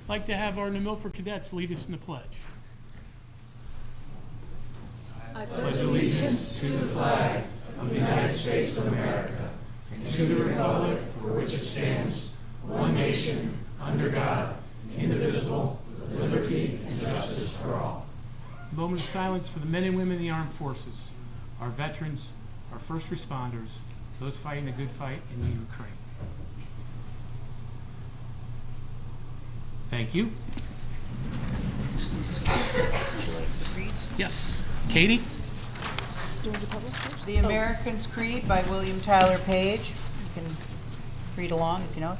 I'd like to have our New Milford cadets lead us in the pledge. I pledge allegiance to the flag of the United States of America and to the republic for which it stands, one nation, under God, indivisible, with liberty and justice for all. A moment of silence for the men and women in the armed forces, our veterans, our first responders, those fighting the good fight in the Ukraine. Thank you. Yes. Katie? The American's Creed by William Tyler Page. You can read along if you know it.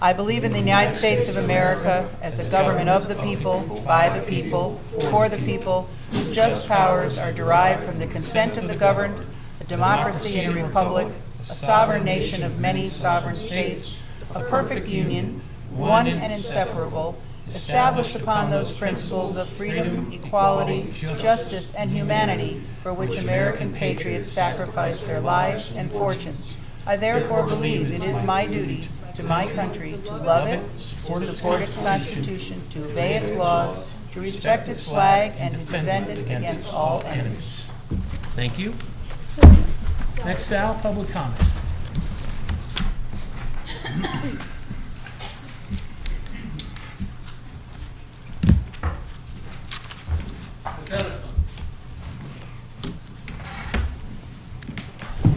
I believe in the United States of America as a government of the people, by the people, for the people, whose just powers are derived from the consent of the governed, a democracy and a republic, a sovereign nation of many sovereign states, a perfect union, one and inseparable, established upon those principles of freedom, equality, justice, and humanity for which American patriots sacrificed their lives and fortunes. I therefore believe it is my duty to my country to love it, to support its Constitution, to obey its laws, to respect its flag, and to defend it against all enemies. Thank you. Next, Sal, public comment.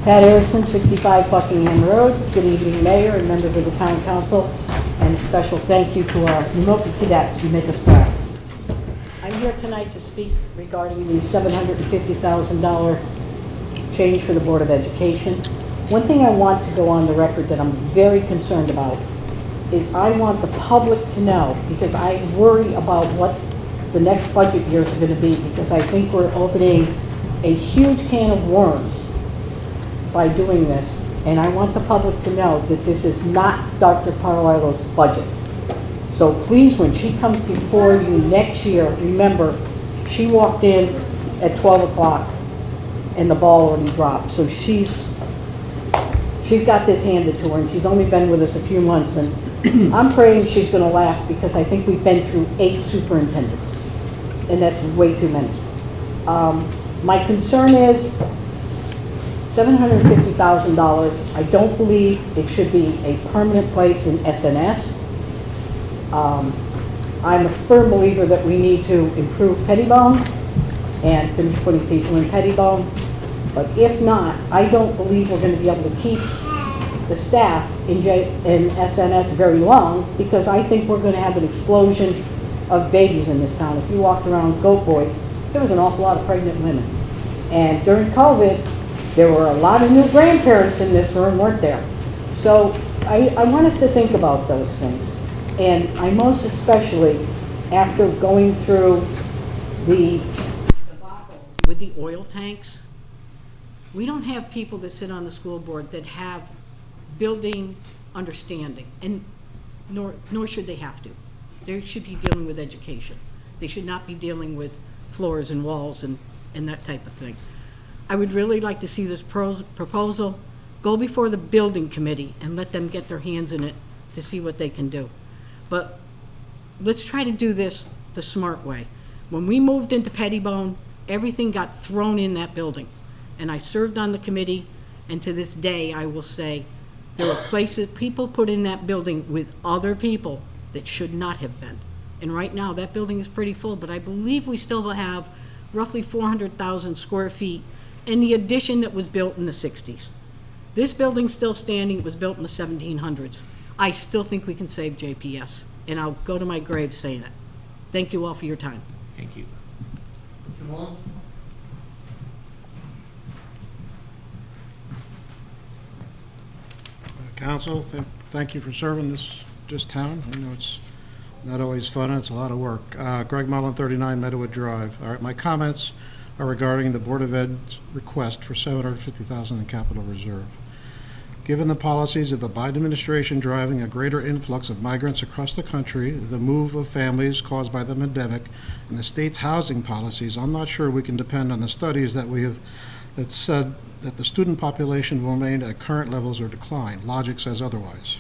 Pat Erickson, 65 Buckingham Road. Good evening, Mayor and members of the Town Council, and a special thank you to our New Milford cadets. You make us proud. I'm here tonight to speak regarding the $750,000 change for the Board of Education. One thing I want to go on the record that I'm very concerned about is I want the public to know, because I worry about what the next budget years are going to be, because I think we're opening a huge can of worms by doing this, and I want the public to know that this is not Dr. Parlilo's budget. So please, when she comes before you next year, remember, she walked in at 12 o'clock and the ball already dropped. So she's got this handed to her, and she's only been with us a few months, and I'm praying she's gonna laugh, because I think we've been through 8 superintendents, and that's way too many. My concern is $750,000. I don't believe it should be a permanent place in SNS. I'm a firm believer that we need to improve Pettibone and finish putting people in Pettibone. But if not, I don't believe we're going to be able to keep the staff in SNS very long, because I think we're going to have an explosion of babies in this town. If you walked around Goat Boys, there was an awful lot of pregnant women. And during COVID, there were a lot of new grandparents in this room, weren't there? So I want us to think about those things. And I most especially, after going through the debacle with the oil tanks, we don't have people that sit on the school board that have building understanding, and nor should they have to. They should be dealing with education. They should not be dealing with floors and walls and that type of thing. I would really like to see this proposal go before the building committee and let them get their hands in it to see what they can do. But let's try to do this the smart way. When we moved into Pettibone, everything got thrown in that building. And I served on the committee, and to this day I will say there were places people put in that building with other people that should not have been. And right now that building is pretty full, but I believe we still have roughly 400,000 square feet in the addition that was built in the 60s. This building's still standing. It was built in the 1700s. I still think we can save JPS, and I'll go to my grave saying it. Thank you all for your time. Thank you. Mr. Malone? Council, thank you for serving this town. I know it's not always fun, and it's a lot of work. Greg Mullen, 39 Meadowood Drive. All right, my comments are regarding the Board of Ed's request for $750,000 in capital reserve. Given the policies of the Biden administration driving a greater influx of migrants across the country, the move of families caused by the pandemic, and the state's housing policies, I'm not sure we can depend on the studies that said that the student population will remain at current levels or decline. Logic says otherwise.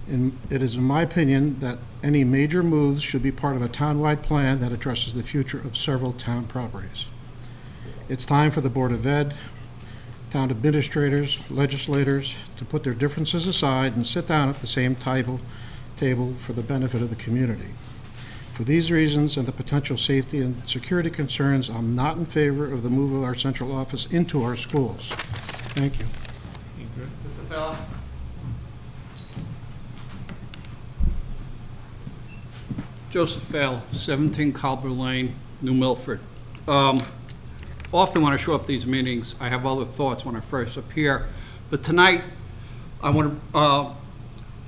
It is in my opinion that any major moves should be part of a town-wide plan that addresses the future of several town properties. It's time for the Board of Ed, town administrators, legislators to put their differences aside and sit down at the same table for the benefit of the community. For these reasons and the potential safety and security concerns, I'm not in favor of the move of our central office into our schools. Thank you. Mr. Fella? Joseph Fail, 17 Calder Lane, New Milford. Often when I show up at these meetings, I have other thoughts when I first appear, but tonight I want to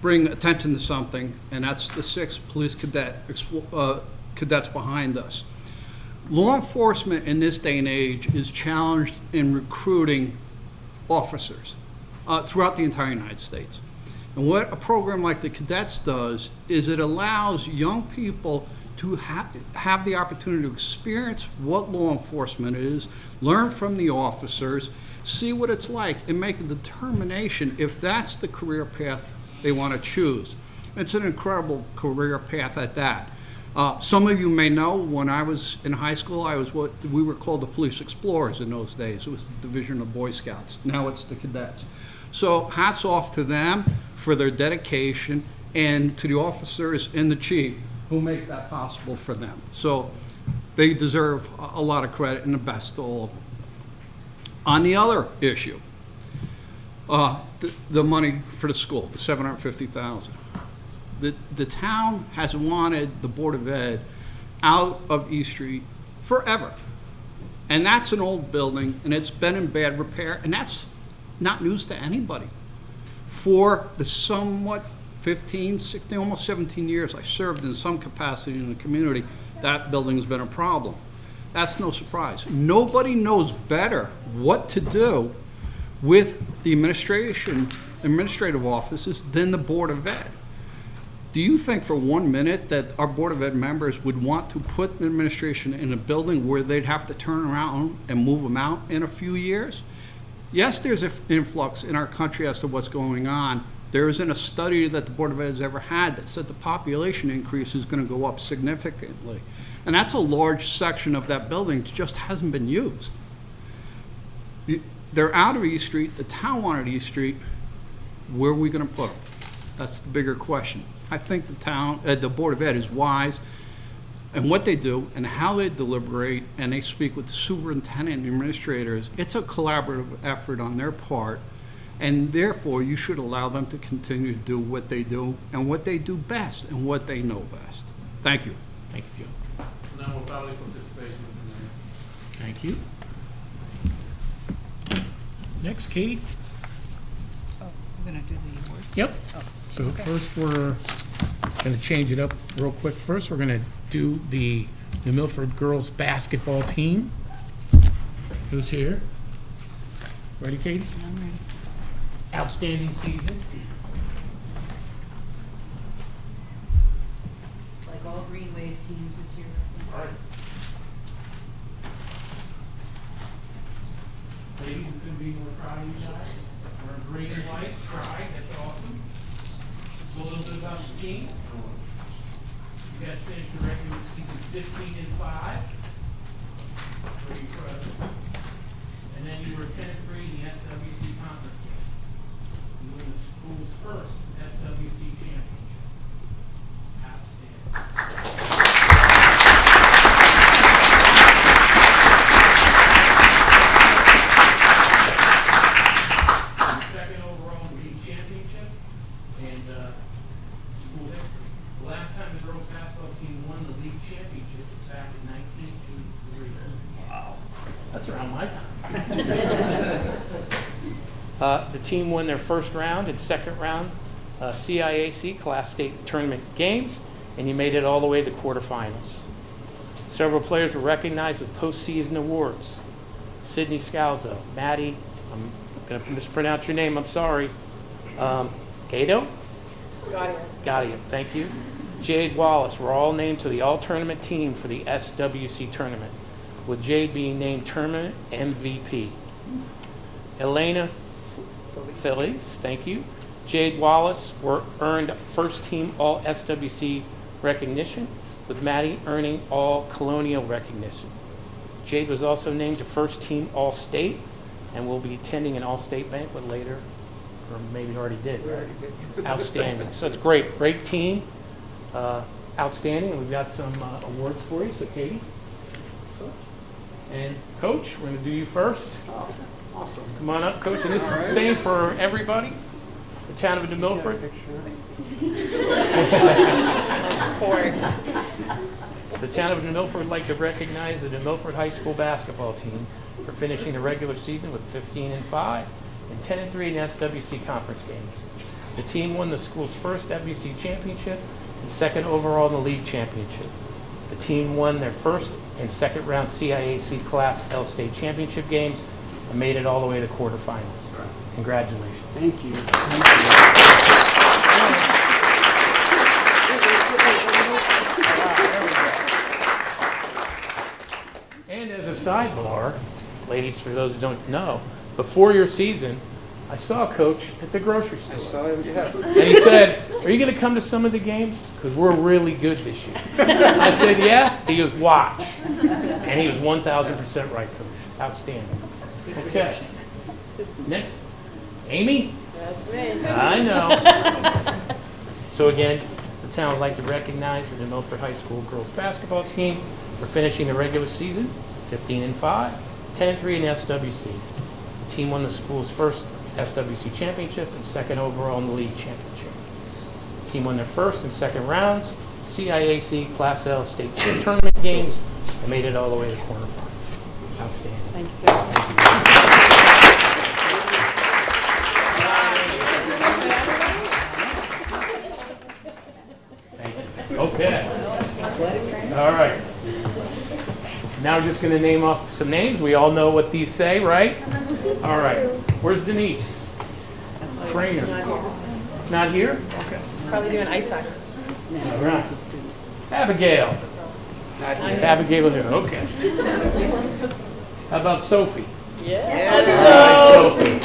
bring attention to something, and that's the 6 police cadets behind us. Law enforcement in this day and age is challenged in recruiting officers throughout the entire United States. And what a program like the Cadets does is it allows young people to have the opportunity to experience what law enforcement is, learn from the officers, see what it's like, and make a determination if that's the career path they want to choose. It's an incredible career path at that. Some of you may know when I was in high school, I was what we were called the Police Explorers in those days. It was the division of Boy Scouts. Now it's the Cadets. So hats off to them for their dedication, and to the officers and the chief who make that possible for them. So they deserve a lot of credit, and the best to all of them. On the other issue, the money for the school, the $750,000. The town has wanted the Board of Ed out of East Street forever. And that's an old building, and it's been in bad repair, and that's not news to anybody. For the somewhat 15, 16, almost 17 years I served in some capacity in the community, that building's been a problem. That's no surprise. Nobody knows better what to do with the administrative offices than the Board of Ed. Do you think for 1 minute that our Board of Ed members would want to put the administration in a building where they'd have to turn around and move them out in a few years? Yes, there's an influx in our country as to what's going on. There isn't a study that the Board of Ed has ever had that said the population increase is going to go up significantly. And that's a large section of that building that just hasn't been used. They're out of East Street. The town wanted East Street. Where are we going to put them? That's the bigger question. I think the Board of Ed is wise in what they do and how they deliberate, and they speak with the superintendent and administrators. It's a collaborative effort on their part, and therefore you should allow them to continue to do what they do and what they do best and what they know best. Thank you. Thank you, Joe. No more public participation, Mr. Mayor. Thank you. Next, Kate. Oh, we're going to do the awards? Yep. Oh, So first, we're going to change it up real quick. First, we're going to do the New Milford girls basketball team. Who's here? Ready, Katie? I'm ready. Outstanding season. Like all Green Wave teams this year. Ladies, we couldn't be more proud of you guys. We're in green and white, pride, that's awesome. A little bit about the team. You guys finished the regular season 15-5. Pretty impressive. And then you were 10-3 in the SWC conference game. You were the school's first SWC championship. Outstanding. Second overall in the league championship and school history. The last time the girls basketball team won the league championship was back in 1983. Wow, that's around my time. The team won their first round and second round CIAC Class State Tournament games, and you made it all the way to the quarterfinals. Several players were recognized with postseason awards. Sydney Scalzo, Maddie, I'm going to mispronounce your name, I'm sorry. Gato? Gadio, thank you. Jade Wallace were all named to the all-tournament team for the SWC tournament, with Jade being named tournament MVP. Elena Phillies, thank you. Jade Wallace earned first team All SWC recognition, with Maddie earning All Colonial recognition. Jade was also named to first team All State and will be attending an All State banquet later, or maybe already did, right? Outstanding. So it's great. Great team. Outstanding. And we've got some awards for you. So Katie. And Coach, we're going to do you first. Oh, awesome. Come on up, Coach. And this is the same for everybody. The town of New Milford. Of course. The town of New Milford would like to recognize the New Milford High School basketball team for finishing the regular season with 15-5 and 10-3 in SWC conference games. The team won the school's first WC championship and second overall in the league championship. The team won their first and second round CIAC Class L State championship games and made it all the way to quarterfinals. Congratulations. Thank you. And as a sidebar, ladies, for those who don't know, before your season, I saw a Coach at the grocery store. I saw it, yeah. And he said, "Are you going to come to some of the games? Because we're really good this year." I said, "Yeah." He goes, "Watch." And he was 1,000% right, Coach. Outstanding. Okay. Next. Amy? That's me. I know. So again, the town would like to recognize the New Milford High School girls basketball team for finishing the regular season 15-5, 10-3 in SWC. The team won the school's first SWC championship and second overall in the league championship. The team won their first and second rounds, CIAC Class L State tournament games, and made it all the way to quarterfinals. Outstanding. Thank you, sir. Thank you. Okay. All right. Now we're just going to name off some names. We all know what these say, right? All right. Where's Denise? Trainer. Not here? Okay. Probably doing ice hockey. All right. Abigail. Abigail is here. Okay. How about Sophie? Yes. All right, Sophie.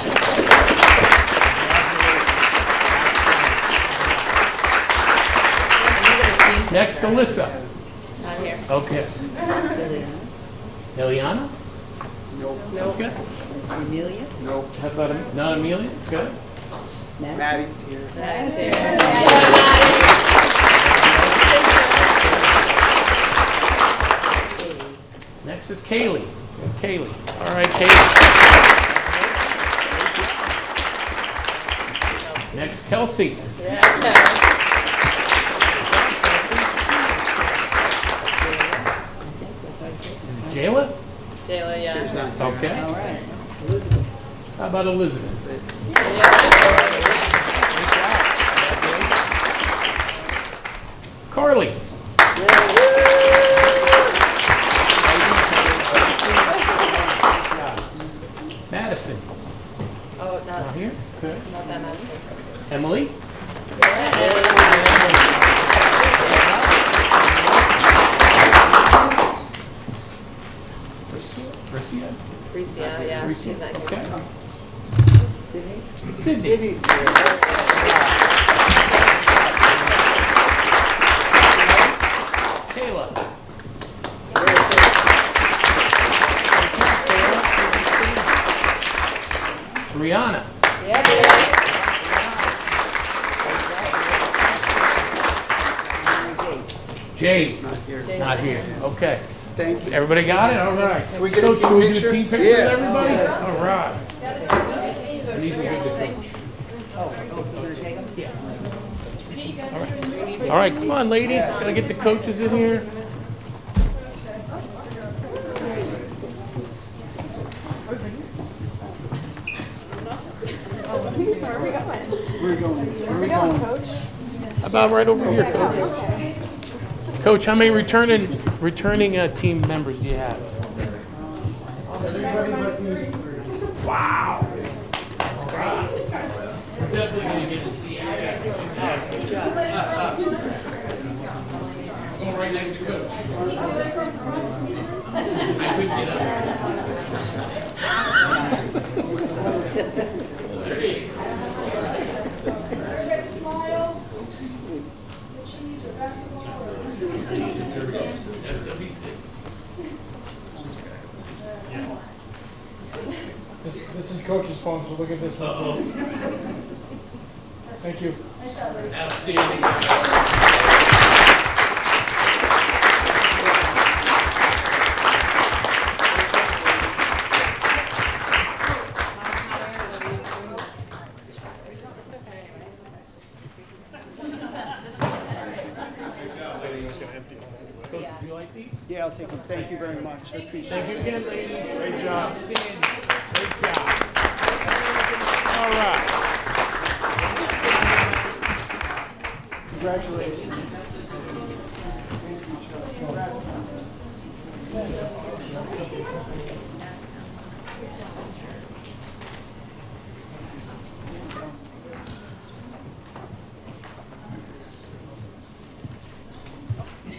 Next, Alyssa. Not here. Okay. Eliana? Nope. Okay. Amelia? Nope. How about not Amelia? Good. Maddie's here. That's here. Next is Kaylee. Kaylee. All right, Kaylee. Next, Kelsey. Jayla? Jayla, yeah. Okay. All right. How about Elizabeth? Carly. Madison. Oh, Not not here? Good. that Madison. Emily? Tricia? Tricia, yeah. Tricia? She's not here. Okay. Sydney? Sydney. Sydney's here. Kayla. Rihanna. Jade. Not here. Not here. Okay. Thank you. Everybody got it? All right. Can we get a Coach, team can we do picture? a team picture Yeah. with everybody? All right. These are good to coach. Yes. All right. All right, come on, ladies. Gotta get the coaches in here. How about right over here, Coach? Coach, how many returning team members do you have? Everybody but these three. Wow. That's great. We're definitely going to get to see you. Good job. Go right next to Coach. I couldn't get up. There you go. coach's phone, so look at this one, please. Thank you. Outstanding. Coach, would you like these? Yeah, I'll take them. Thank you very much. I appreciate Thank you again, ladies. Great job. Outstanding. Great job. All right. it. Congratulations.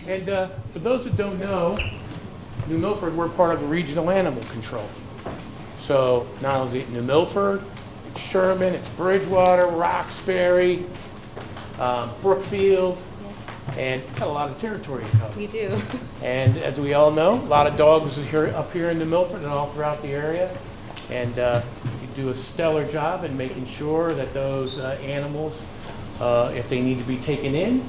And for those who don't know, New Milford, we're part of the Regional Animal Control. So not only is it New Milford, it's Sherman, it's Bridgewater, Roxbury, Brookfield, and got a lot of territory to cover. We do. And as we all know, a lot of dogs are here, up here in New Milford and all throughout the area. And you do a stellar job in making sure that those animals, if they need to be taken in,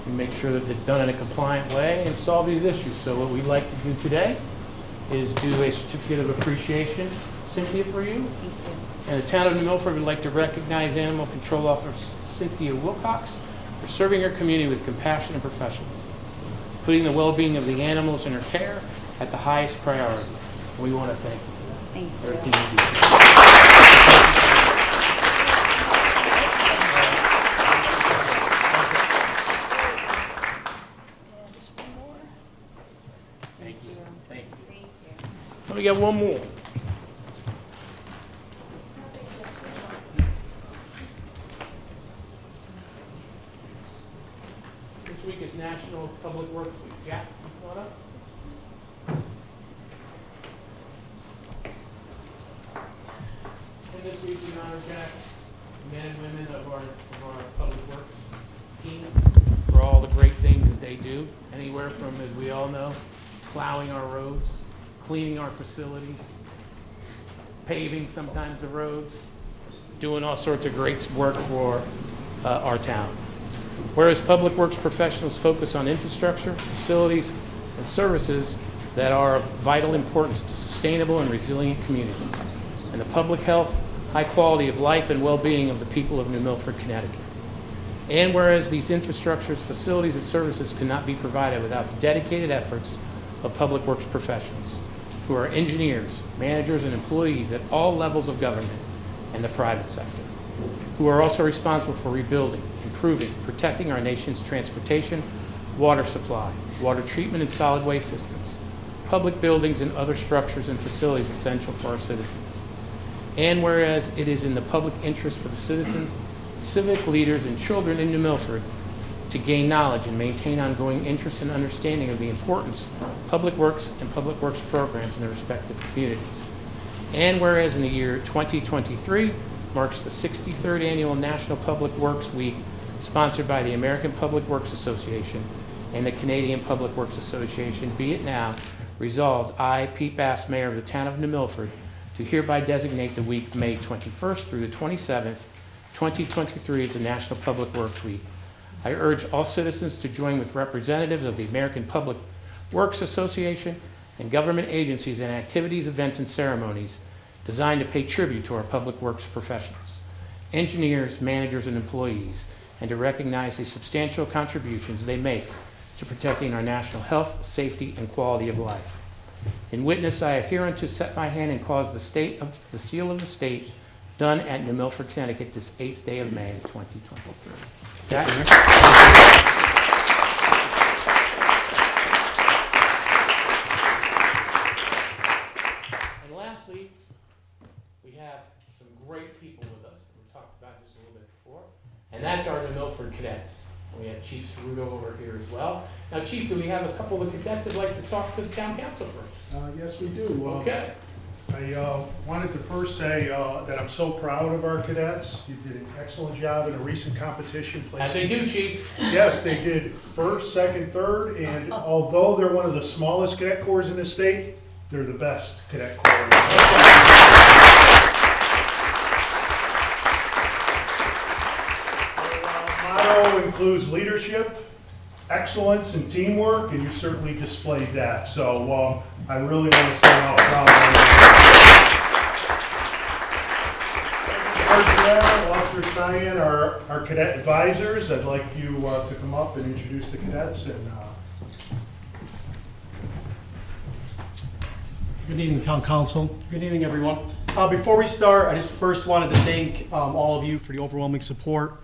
you make sure that it's done in a compliant way and solve these issues. So what we'd like to do today is do a certificate of appreciation, Cynthia, for you. And the town of New Milford would like to recognize Animal Control Officer Cynthia Wilcox for serving her community with compassion and professionalism, putting the well-being of the animals in her care at the highest priority. And we want to thank you for that. Everything you do. Thank you. Thank you. Let me get one more. This week is National Public Works Week. Jack, you come on up. And this week we honor Jack, the men and women of our public works team, for all the great things that they do. Anywhere from, as we all know, plowing our roads, cleaning our facilities, paving sometimes the roads, doing all sorts of great work for our town. Whereas public works professionals focus on infrastructure, facilities, and services that are of vital importance to sustainable and resilient communities, and the public health, high quality of life, and well-being of the people of New Milford, Connecticut. And whereas these infrastructures, facilities, and services cannot be provided without the dedicated efforts of public works professionals, who are engineers, managers, and employees at all levels of government and the private sector, who are also responsible for rebuilding, improving, protecting our nation's transportation, water supply, water treatment and solid waste systems, public buildings and other structures and facilities essential for our citizens. And whereas it is in the public interest for the citizens, civic leaders, and children in New Milford to gain knowledge and maintain ongoing interest and understanding of the importance of public works and public works programs in their respective communities. And whereas in the year 2023 marks the 63rd Annual National Public Works Week, sponsored by the American Public Works Association and the Canadian Public Works Association, be it now resolved, I, Pete Bass, Mayor of the town of New Milford, to hereby designate the week May 21st through the 27th, 2023 as the National Public Works Week. I urge all citizens to join with representatives of the American Public Works Association and government agencies in activities, events, and ceremonies designed to pay tribute to our public works professionals, engineers, managers, and employees, and to recognize the substantial contributions they make to protecting our national health, safety, and quality of life. In witness, I have hereunto set my hand and caused the seal of the state done at New Milford, Connecticut, this 8th day of May, 2023. Jack? And lastly, we have some great people with us. We talked about this a little bit before, and that's our New Milford Cadets. We have Chief Ceruto over here as well. Now, Chief, do we have a couple of cadets that'd like to talk to the town council first? Yes, we do. Okay. I wanted to first say that I'm so proud of our cadets. You did an excellent job in a recent competition. As they do, Chief. Yes, they did first, second, third, and although they're one of the smallest cadet corps in the state, they're the best cadet corps in the state. includes leadership, excellence, and teamwork, and you certainly displayed that. So I really want to say how proud I am. Officer Cyan, our cadet advisors, I'd like you to come up and introduce the cadets. Good evening, Town Council. Good evening, everyone. Before we start, I just first wanted to thank all of you for the overwhelming support.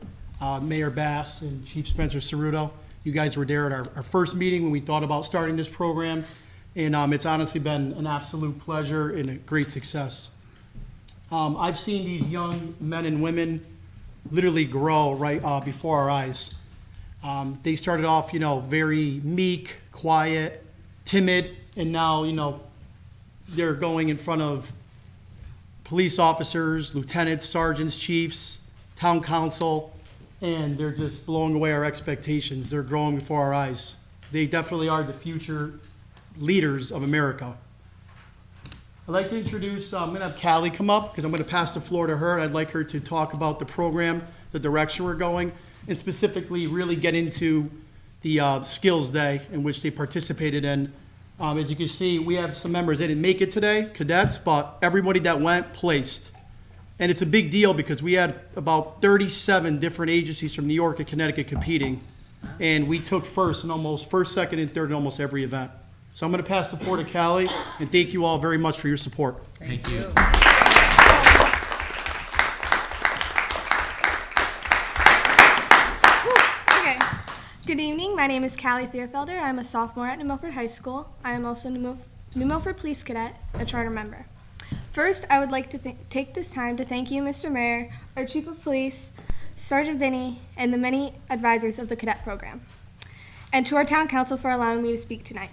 Mayor Bass and Chief Spencer Cerruto, you guys were there at our first meeting when we thought about starting this program, and it's honestly been an absolute pleasure and a great success. I've seen these young men and women literally grow right before our eyes. They started off, very meek, quiet, timid, and now, they're going in front of police officers, lieutenants, sergeants, chiefs, town council, and they're just blowing away our expectations. They're growing before our eyes. They definitely are the future leaders of America. I'd like to introduce, I'm going to have Callie come up because I'm going to pass the floor to her. I'd like her to talk about the program, the direction we're going, and specifically really get into the skills day in which they participated in. As you can see, we have some members. They didn't make it today, cadets, but everybody that went placed. And it's a big deal because we had about 37 different agencies from New York and Connecticut competing. And we took first, second, and third in almost every event. So I'm going to pass the floor to Callie, and thank you all very much for your support. Thank you. Okay. Good evening. My name is Callie Thierfelder. I'm a sophomore at New Milford High School. I am also New Milford Police Cadet, a charter member. First, I would like to take this time to thank you, Mr. Mayor, our Chief of Police, Sergeant Vinny, and the many advisors of the cadet program, and to our town council for allowing me to speak tonight.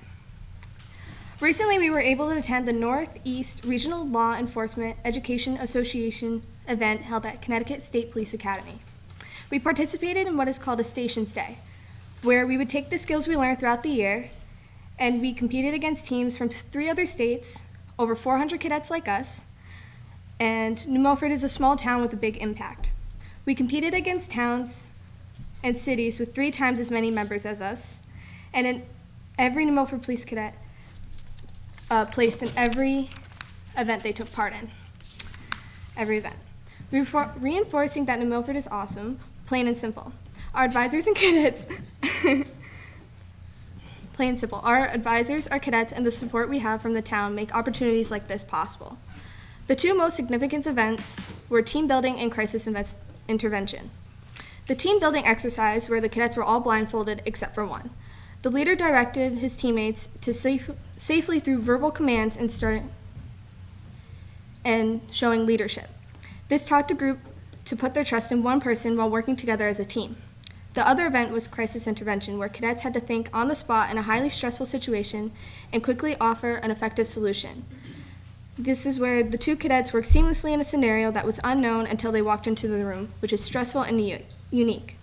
Recently, we were able to attend the Northeast Regional Law Enforcement Education Association event held at Connecticut State Police Academy. We participated in what is called a Stations Day, where we would take the skills we learned throughout the year, and we competed against teams from 3 other states, over 400 cadets like us, and New Milford is a small town with a big impact. We competed against towns and cities with 3 times as many members as us, and in every New Milford Police Cadet placed in every event they took part in. Every event. Reinforcing that New Milford is awesome, plain and simple. Our advisors and cadets plain and simple. Our advisors, our cadets, and the support we have from the town make opportunities like this possible. The 2 most significant events were team building and crisis intervention. The team building exercise, where the cadets were all blindfolded except for one. The leader directed his teammates to safely through verbal commands and showing leadership. This taught the group to put their trust in one person while working together as a team. The other event was crisis intervention, where cadets had to think on the spot in a highly stressful situation and quickly offer an effective solution. This is where the 2 cadets worked seamlessly in a scenario that was unknown until they walked into the room, which is stressful and unique.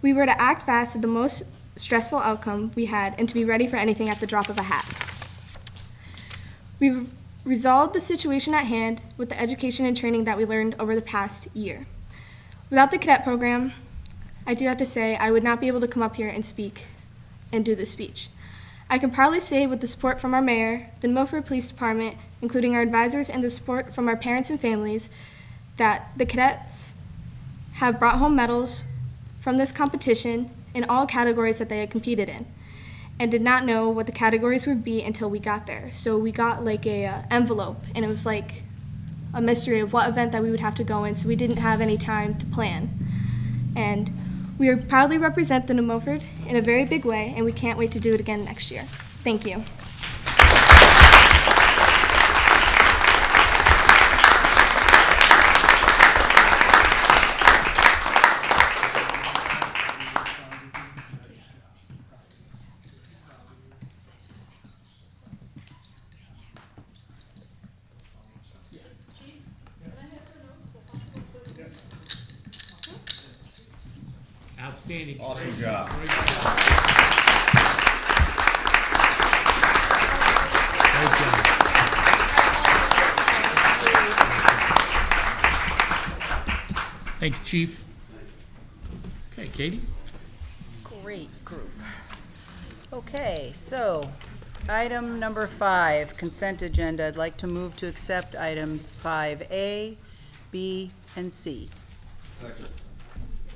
We were to act fast at the most stressful outcome we had and to be ready for anything at the drop of a hat. We resolved the situation at hand with the education and training that we learned over the past year. Without the cadet program, I do have to say I would not be able to come up here and speak and do this speech. I can proudly say with the support from our mayor, the Milford Police Department, including our advisors and the support from our parents and families, that the cadets have brought home medals from this competition in all categories that they had competed in, and did not know what the categories would be until we got there. So we got like a envelope, and it was like a mystery of what event that we would have to go in, so we didn't have any time to plan. And we proudly represent the New Milford in a very big way, and we can't wait to do it again next year. Thank you. Outstanding. Awesome job. Great job. Thank you, Chief. Okay, Katie? Great group. Okay, so item number 5, consent agenda. I'd like to move to accept items 5A, B, and C.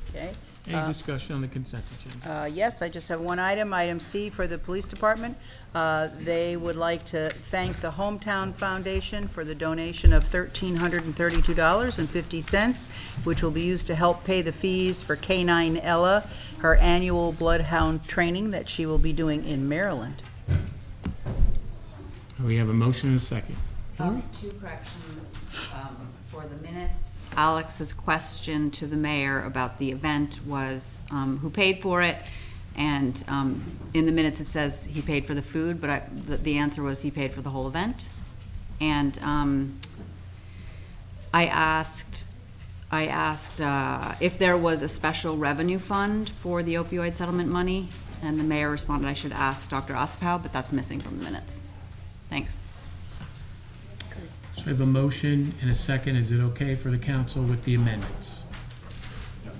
Okay. Any discussion on the consent agenda? Yes, I just have one item, item C for the police department. They would like to thank the Hometown Foundation for the donation of $1,332.50, which will be used to help pay the fees for K9 Ella, her annual bloodhound training that she will be doing in Maryland. We have a motion and a second. 2 corrections for the minutes. Alex's question to the mayor about the event was who paid for it, and in the minutes it says he paid for the food, but the answer was he paid for the whole event. And I asked if there was a special revenue fund for the opioid settlement money, and the mayor responded I should ask Dr. Ospow, but that's missing from the minutes. Thanks. So we have a motion and a second. Is it okay for the council with the amendments?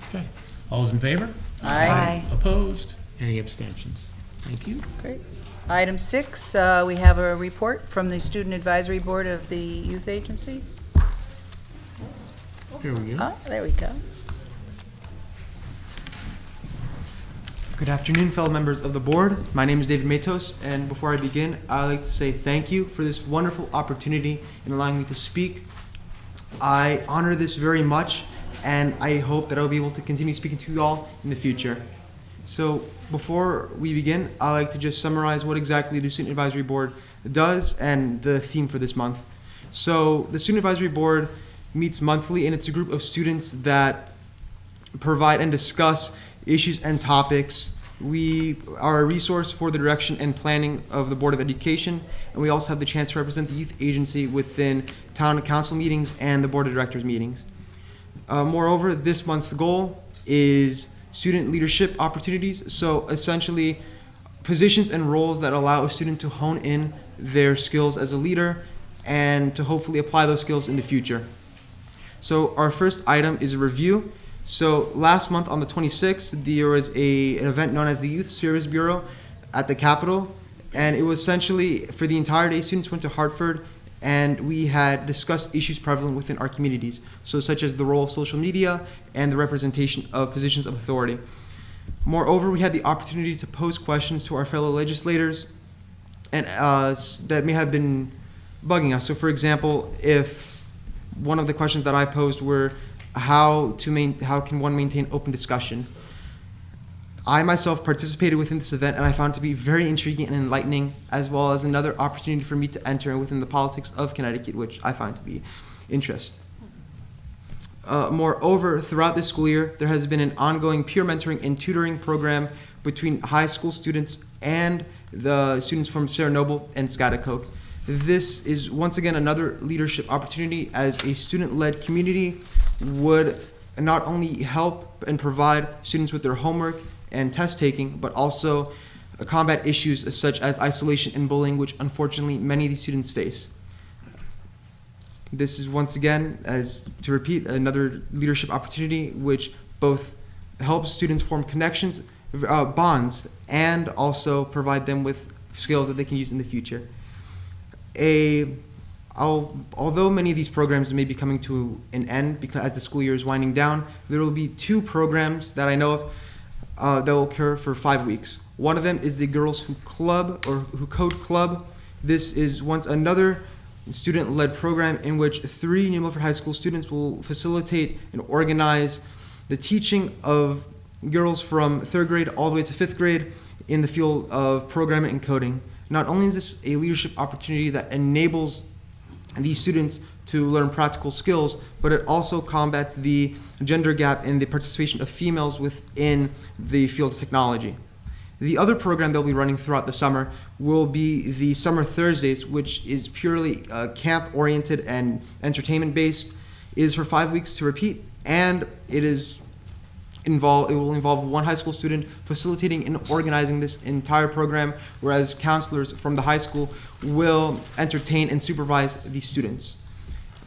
Okay. All those in favor? Aye. Opposed? Any abstentions? Thank you. Great. Item 6, we have a report from the Student Advisory Board of the Youth Agency. Here we go. Oh, there we go. Good afternoon, fellow members of the board. My name is David Matos, and before I begin, I'd like to say thank you for this wonderful opportunity in allowing me to speak. I honor this very much, and I hope that I'll be able to continue speaking to you all in the future. So before we begin, I'd like to just summarize what exactly the Student Advisory Board does and the theme for this month. So the Student Advisory Board meets monthly, and it's a group of students that provide and discuss issues and topics. We are a resource for the direction and planning of the Board of Education, and we also have the chance to represent the youth agency within town council meetings and the Board of Directors meetings. Moreover, this month's goal is student leadership opportunities, so essentially positions and roles that allow a student to hone in their skills as a leader and to hopefully apply those skills in the future. So our first item is a review. So last month on the 26th, there was an event known as the Youth Service Bureau at the Capitol, and it was essentially for the entire day. Students went to Hartford, and we had discussed issues prevalent within our communities, so such as the role of social media and the representation of positions of authority. Moreover, we had the opportunity to pose questions to our fellow legislators and that may have been bugging us. So for example, if one of the questions that I posed were, how can one maintain open discussion? I myself participated within this event, and I found it to be very intriguing and enlightening, as well as another opportunity for me to enter within the politics of Connecticut, which I find to be interest. Moreover, throughout this school year, there has been an ongoing peer mentoring and tutoring program between high school students and the students from Sarah Noble and Schaghticoke. This is once again another leadership opportunity, as a student-led community would not only help and provide students with their homework and test taking, but also combat issues such as isolation and bullying, which unfortunately many of these students face. This is once again, as to repeat, another leadership opportunity which both helps students form connections, bonds, and also provide them with skills that they can use in the future. Although many of these programs may be coming to an end because as the school year is winding down, there will be 2 programs that I know of that will occur for 5 weeks. One of them is the Girls Who Code Club. This is another student-led program in which 3 New Milford High School students will facilitate and organize the teaching of girls from 3rd grade all the way to 5th grade in the field of programming and coding. Not only is this a leadership opportunity that enables these students to learn practical skills, but it also combats the gender gap in the participation of females within the field of technology. The other program they'll be running throughout the summer will be the Summer Thursdays, which is purely camp-oriented and entertainment-based. It is for 5 weeks to repeat, and it will involve 1 high school student facilitating and organizing this entire program, whereas counselors from the high school will entertain and supervise these students.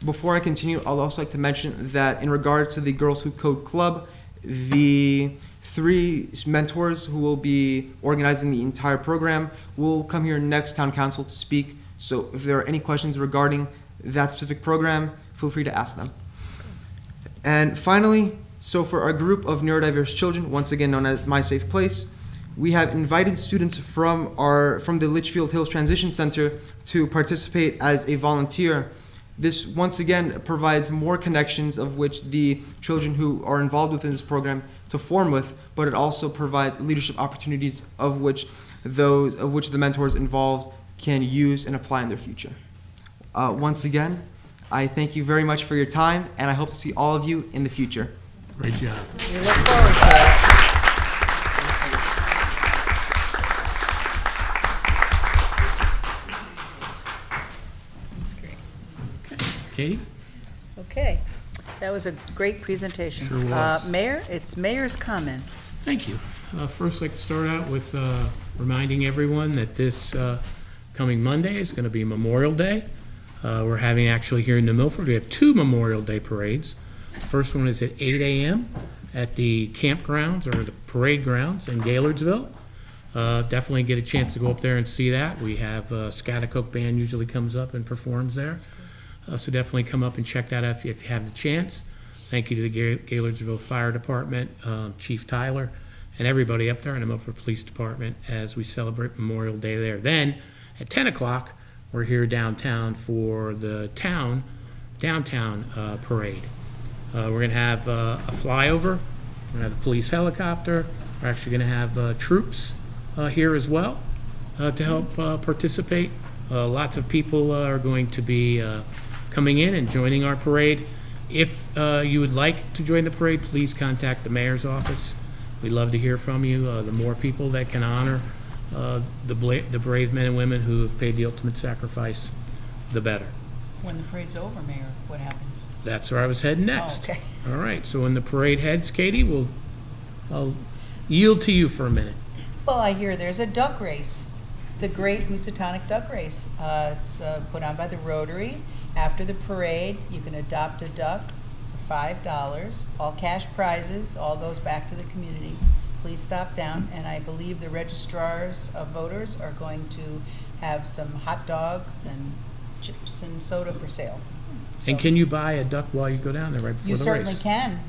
Before I continue, I'll also like to mention that in regards to the Girls Who Code Club, the 3 mentors who will be organizing the entire program will come here next town council to speak. So if there are any questions regarding that specific program, feel free to ask them. And finally, so for our group of neurodiverse children, once again known as My Safe Place, we have invited students from the Litchfield Hills Transition Center to participate as a volunteer. This once again provides more connections of which the children who are involved within this program to form with, but it also provides leadership opportunities of which the mentors involved can use and apply in their future. Once again, I thank you very much for your time, and I hope to see all of you in the future. Great job. We look forward to it. That's great. Katie? Okay, that was a great presentation. Sure was. Mayor, it's mayor's comments. Thank you. First, I'd like to start out with reminding everyone that this coming Monday is going to be Memorial Day. We're having actually here in New Milford, we have 2 Memorial Day parades. The first one is at 8 a.m. at the campgrounds or the parade grounds in Gaylordsville. Definitely get a chance to go up there and see that. We have Scattercoke Band usually comes up and performs there. So definitely come up and check that out if you have the chance. Thank you to the Gaylordsville Fire Department, Chief Tyler, and everybody up there in the Milford Police Department as we celebrate Memorial Day there. Then at 10 o'clock, we're here downtown for the downtown parade. We're going to have a flyover. We're going to have a police helicopter. We're actually going to have troops here as well to help participate. Lots of people are going to be coming in and joining our parade. If you would like to join the parade, please contact the mayor's office. We'd love to hear from you. The more people that can honor the brave men and women who have paid the ultimate sacrifice, the better. When the parade's over, Mayor, what happens? That's where I was heading next. Oh, okay. All right, so when the parade heads, Katie, I'll yield to you for a minute. Well, I hear there's a duck race, the Great Housatonic Duck Race. It's put on by the Rotary. After the parade, you can adopt a duck for $5. All cash prizes, all goes back to the community. Please stop down, and I believe the registrars of voters are going to have some hot dogs and chips and soda for sale. So And can you buy a duck while you go down there right before you the certainly race? can.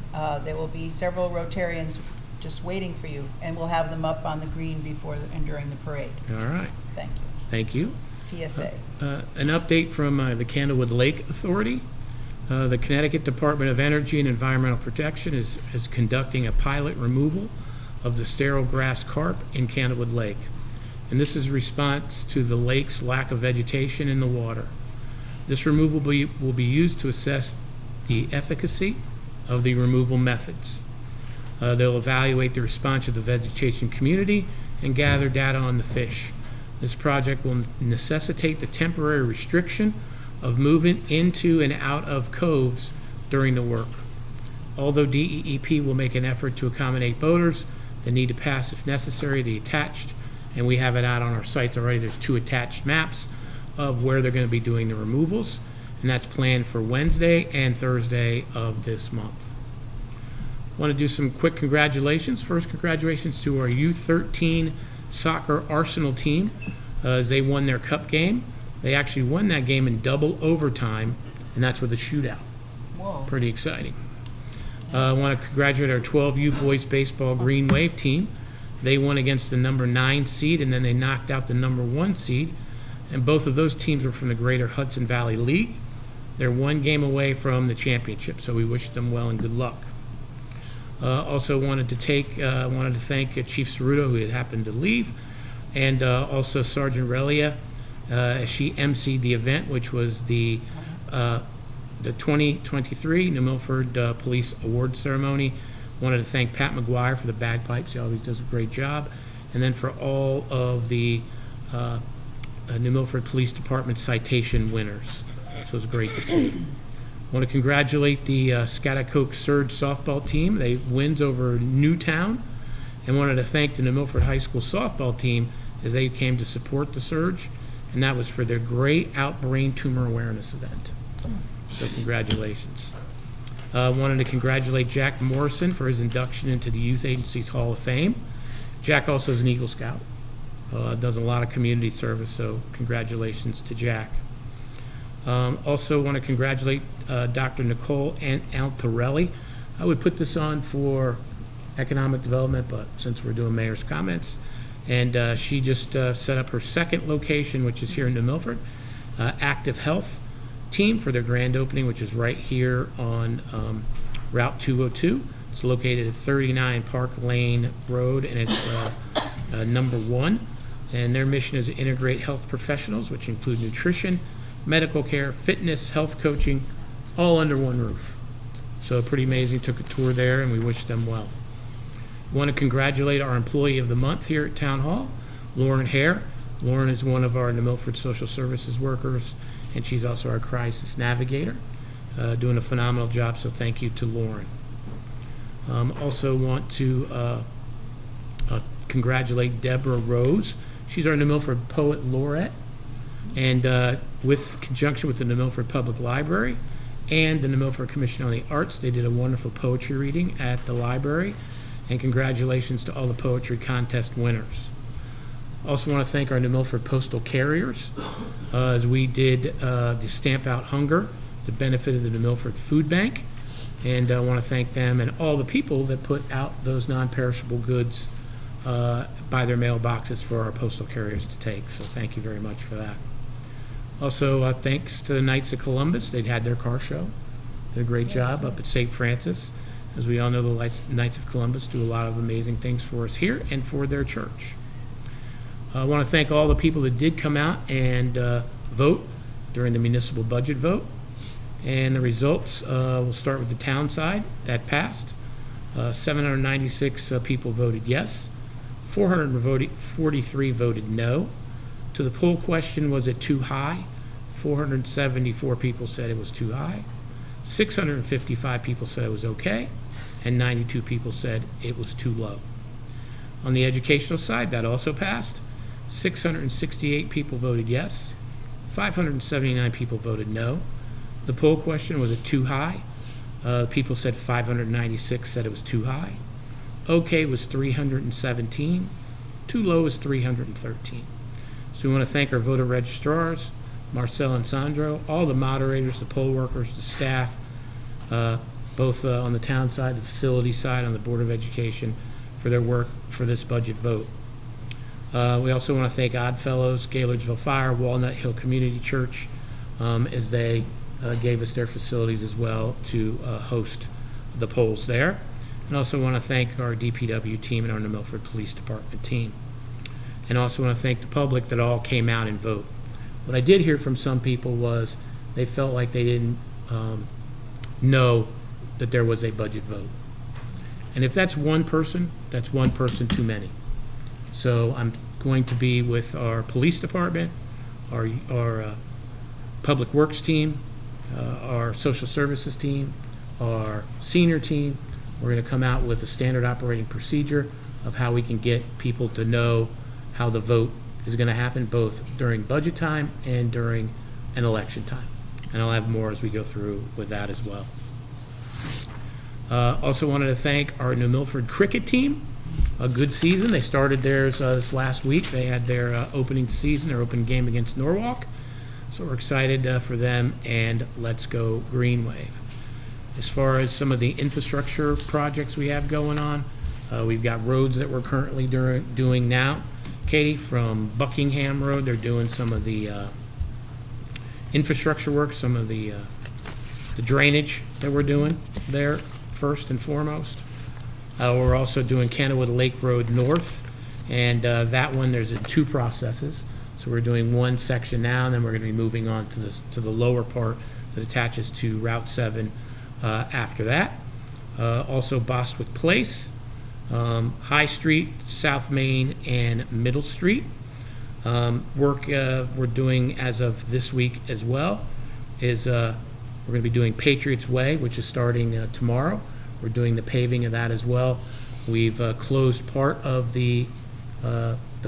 There will be several Rotarians just waiting for you, and we'll have them up on the green before and during the parade. All right, Thank you. thank you. TSA. An update from the Candlewood Lake Authority. The Connecticut Department of Energy and Environmental Protection is conducting a pilot removal of the sterile grass carp in Candlewood Lake. And this is a response to the lake's lack of vegetation in the water. This removal will be used to assess the efficacy of the removal methods. They'll evaluate the response of the vegetation community and gather data on the fish. This project will necessitate the temporary restriction of movement into and out of coves during the work. Although DEEP will make an effort to accommodate boaters that need to pass if necessary, the attached, and we have it out on our sites already, there's 2 attached maps of where they're going to be doing the removals, and that's planned for Wednesday and Thursday of this month. Want to do some quick congratulations. First, congratulations to our U13 soccer Arsenal team as they won their cup game. They actually won that game in double overtime, and that's with a shootout. Whoa. Pretty exciting. I want to congratulate our 12U boys baseball Green Wave team. They won against the number 9 seed, and then they knocked out the number 1 seed. And both of those teams are from the Greater Hudson Valley League. They're 1 game away from the championship, so we wish them well and good luck. Also wanted to thank Chief Cerruto, who had happened to leave, and also Sergeant Relia. She emceed the event, which was the 2023 New Milford Police Award Ceremony. Wanted to thank Pat McGuire for the bagpipes. He always does a great job. And then for all of the New Milford Police Department citation winners. So it was great to see. Want to congratulate the Scattercoke Surge softball team. They wins over Newtown. And wanted to thank the New Milford High School softball team as they came to support the Surge. And that was for their great out brain tumor awareness event. So congratulations. Wanted to congratulate Jack Morrison for his induction into the Youth Agency's Hall of Fame. Jack also is an Eagle Scout. Does a lot of community service, so congratulations to Jack. Also want to congratulate Dr. Nicole Altarelli. I would put this on for economic development, but since we're doing mayor's comments, and she just set up her second location, which is here in New Milford, Active Health team for their grand opening, which is right here on Route 202. It's located at 39 Park Lane Road, and it's number 1. And their mission is to integrate health professionals, which include nutrition, medical care, fitness, health coaching, all under one roof. So pretty amazing. Took a tour there, and we wish them well. Want to congratulate our Employee of the Month here at Town Hall, Lauren Hare. Lauren is one of our New Milford Social Services workers, and she's also our crisis navigator, doing a phenomenal job, so thank you to Lauren. Also want to congratulate Deborah Rose. She's our New Milford Poet Laureate, and with conjunction with the New Milford Public Library and the New Milford Commission on the Arts, they did a wonderful poetry reading at the library, and congratulations to all the poetry contest winners. Also want to thank our New Milford Postal Carriers, as we did the Stamp Out Hunger, the benefit of the New Milford Food Bank, and I want to thank them and all the people that put out those non-perishable goods by their mailboxes for our postal carriers to take, so thank you very much for that. Also, thanks to the Knights of Columbus. They'd had their car show, did a great job up at St. Francis. As we all know, the Knights of Columbus do a lot of amazing things for us here and for their church. I want to thank all the people that did come out and vote during the municipal budget vote. And the results, we'll start with the town side. That passed. 796 people voted yes. 443 voted no. To the poll question, was it too high? 474 people said it was too high. 655 people said it was okay. And 92 people said it was too low. On the educational side, that also passed. 668 people voted yes. 579 people voted no. The poll question, was it too high? People said 596 said it was too high. Okay was 317. Too low was 313. So we want to thank our voter registrars, Marcel and Sandro, all the moderators, the poll workers, the staff, both on the town side, the facility side, on the Board of Education, for their work for this budget vote. We also want to thank Oddfellows, Gaylordsville Fire, Walnut Hill Community Church, as they gave us their facilities as well to host the polls there. And also want to thank our DPW team and our New Milford Police Department team. And also want to thank the public that all came out and vote. What I did hear from some people was they felt like they didn't know that there was a budget vote. And if that's one person too many. So I'm going to be with our police department, our public works team, our social services team, our senior team. We're going to come out with a standard operating procedure of how we can get people to know how the vote is going to happen, both during budget time and during an election time. And I'll have more as we go through with that as well. Also wanted to thank our New Milford cricket team. A good season. They started theirs this last week. They had their opening season, their opening game against Norwalk. So we're excited for them, and let's go Green Wave. As far as some of the infrastructure projects we have going on, we've got roads that we're currently doing now. Katie, from Buckingham Road, they're doing some of the infrastructure work, some of the drainage that we're doing there first and foremost. We're also doing Kennewood Lake Road North, and that one there's two processes. So we're doing one section now, and then we're going to be moving on to the lower part that attaches to Route 7 after that. Also Bostwick Place, High Street, South Main, and Middle Street. Work we're doing as of this week as well is we're going to be doing Patriots Way, which is starting tomorrow. We're doing the paving of that as well. We've closed part of the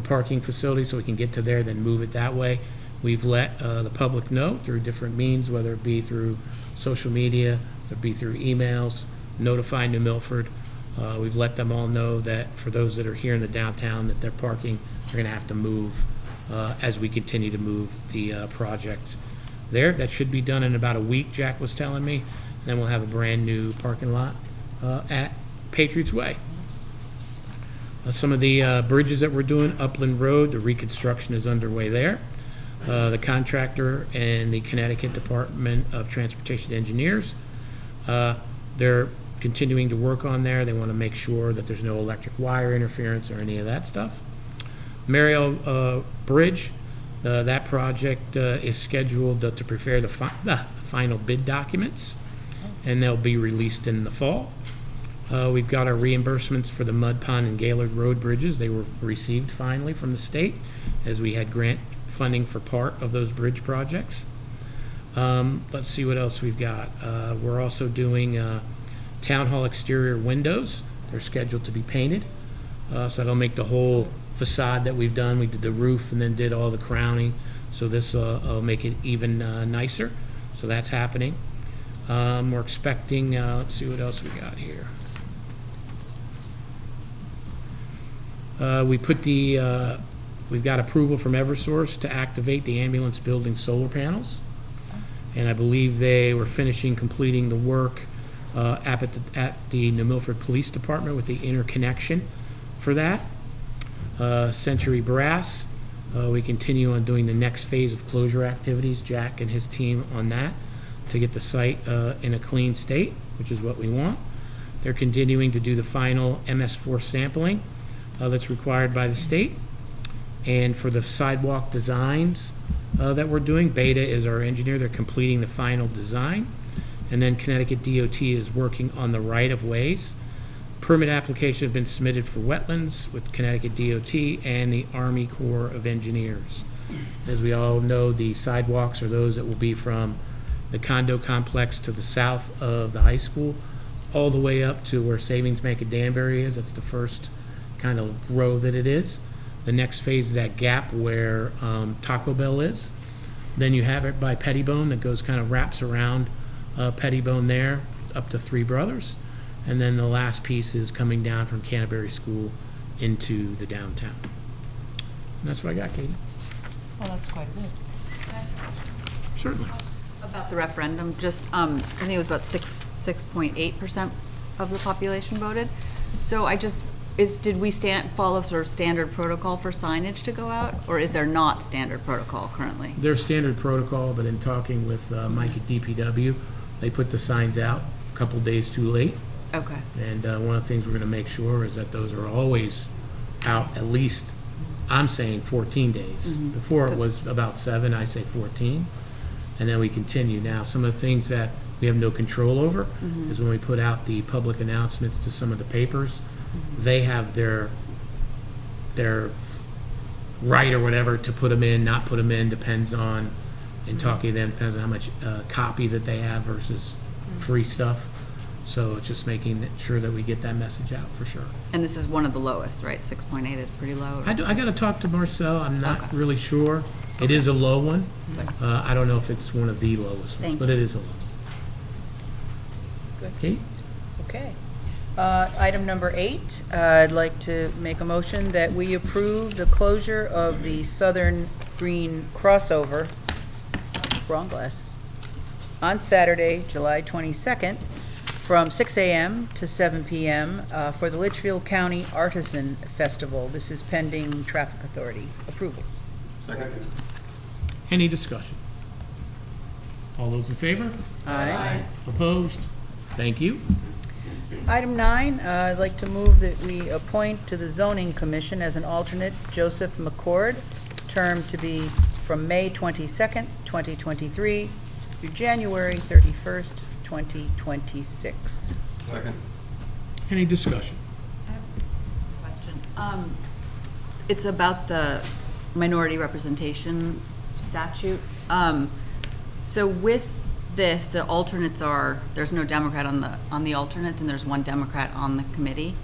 parking facility so we can get to there, then move it that way. We've let the public know through different means, whether it be through social media, It'd be through emails, notify New Milford. We've let them all know that for those that are here in the downtown, that they're parking, they're gonna have to move as we continue to move the project there. That should be done in about a week, Jack was telling me. Then we'll have a brand-new parking lot at Patriots Way. Some of the bridges that we're doing, Upland Road, the reconstruction is underway there. The contractor and the Connecticut Department of Transportation Engineers, they're continuing to work on there. They want to make sure that there's no electric wire interference or any of that stuff. Mariel Bridge, that project is scheduled to prepare the final bid documents, and they'll be released in the fall. We've got our reimbursements for the Mud Pond and Gaylord Road bridges. They were received finally from the state, as we had grant funding for part of those bridge projects. Let's see what else we've got. We're also doing town hall exterior windows. They're scheduled to be painted. So that'll make the whole facade that we've done. We did the roof and then did all the crowning. So this will make it even nicer. So that's happening. We're expecting, let's see what else we got here. We've got approval from Eversource to activate the ambulance building solar panels. And I believe they were completing the work at the New Milford Police Department with the interconnection for that. Century Brass, we continue on doing the next phase of closure activities, Jack and his team on that, to get the site in a clean state, which is what we want. They're continuing to do the final MS4 sampling that's required by the state. And for the sidewalk designs that we're doing, Beta is our engineer. They're completing the final design. And then Connecticut DOT is working on the right-of-ways. Permit applications have been submitted for wetlands with Connecticut DOT and the Army Corps of Engineers. As we all know, the sidewalks are those that will be from the condo complex to the south of the high school, all the way up to where Savings Bank of Danbury is. That's the first kind of row that it is. The next phase is that gap where Taco Bell is. Then you have it by Pettibone that goes kind of wraps around Pettibone there up to Three Brothers. And then the last piece is coming down from Canterbury School into the downtown. And that's what I got, Katie. Well, that's quite a bit. Certainly. About the referendum, just, I think it was about 6.8% of the population voted. So did we follow sort of standard protocol for signage to go out, or is there not standard protocol currently? There's standard protocol, but in talking with Mike at DPW, they put the signs out a couple days too late. Okay. And one of the things we're going to make sure is that those are always out at least, I'm saying 14 days. Before it was about 7, I say 14. And then we continue. Now, some of the things that we have no control over is when we put out the public announcements to some of the papers, they have their right or whatever to put them in, not put them in, depends on, in talking to them, depends on how much copy that they have versus free stuff. So it's just making sure that we get that message out for sure. And this is one of the lowest, right? 6.8 is pretty low. I got to talk to Marcel. I'm not really sure. It is a low one. I don't know if it's one of the lowest ones, but it is a low. Good. Okay. Okay. Item number 8, I'd like to make a motion that we approve the closure of the Southern Green crossover, wrong glasses, on Saturday, July 22nd, from 6 a.m. to 7 p.m. For the Litchfield County Artisan Festival. This is pending Traffic Authority approval. Second. Any discussion? All those in favor? Aye. Opposed? Thank you. Item 9, I'd like to move that we appoint to the Zoning Commission as an alternate Joseph McCord, term to be from May 22nd, 2023 through January 31st, 2026. Second. Any discussion? I have a question. It's about the minority representation statute. So with this, the alternates there's no Democrat on the alternates, and there's one Democrat on the committee.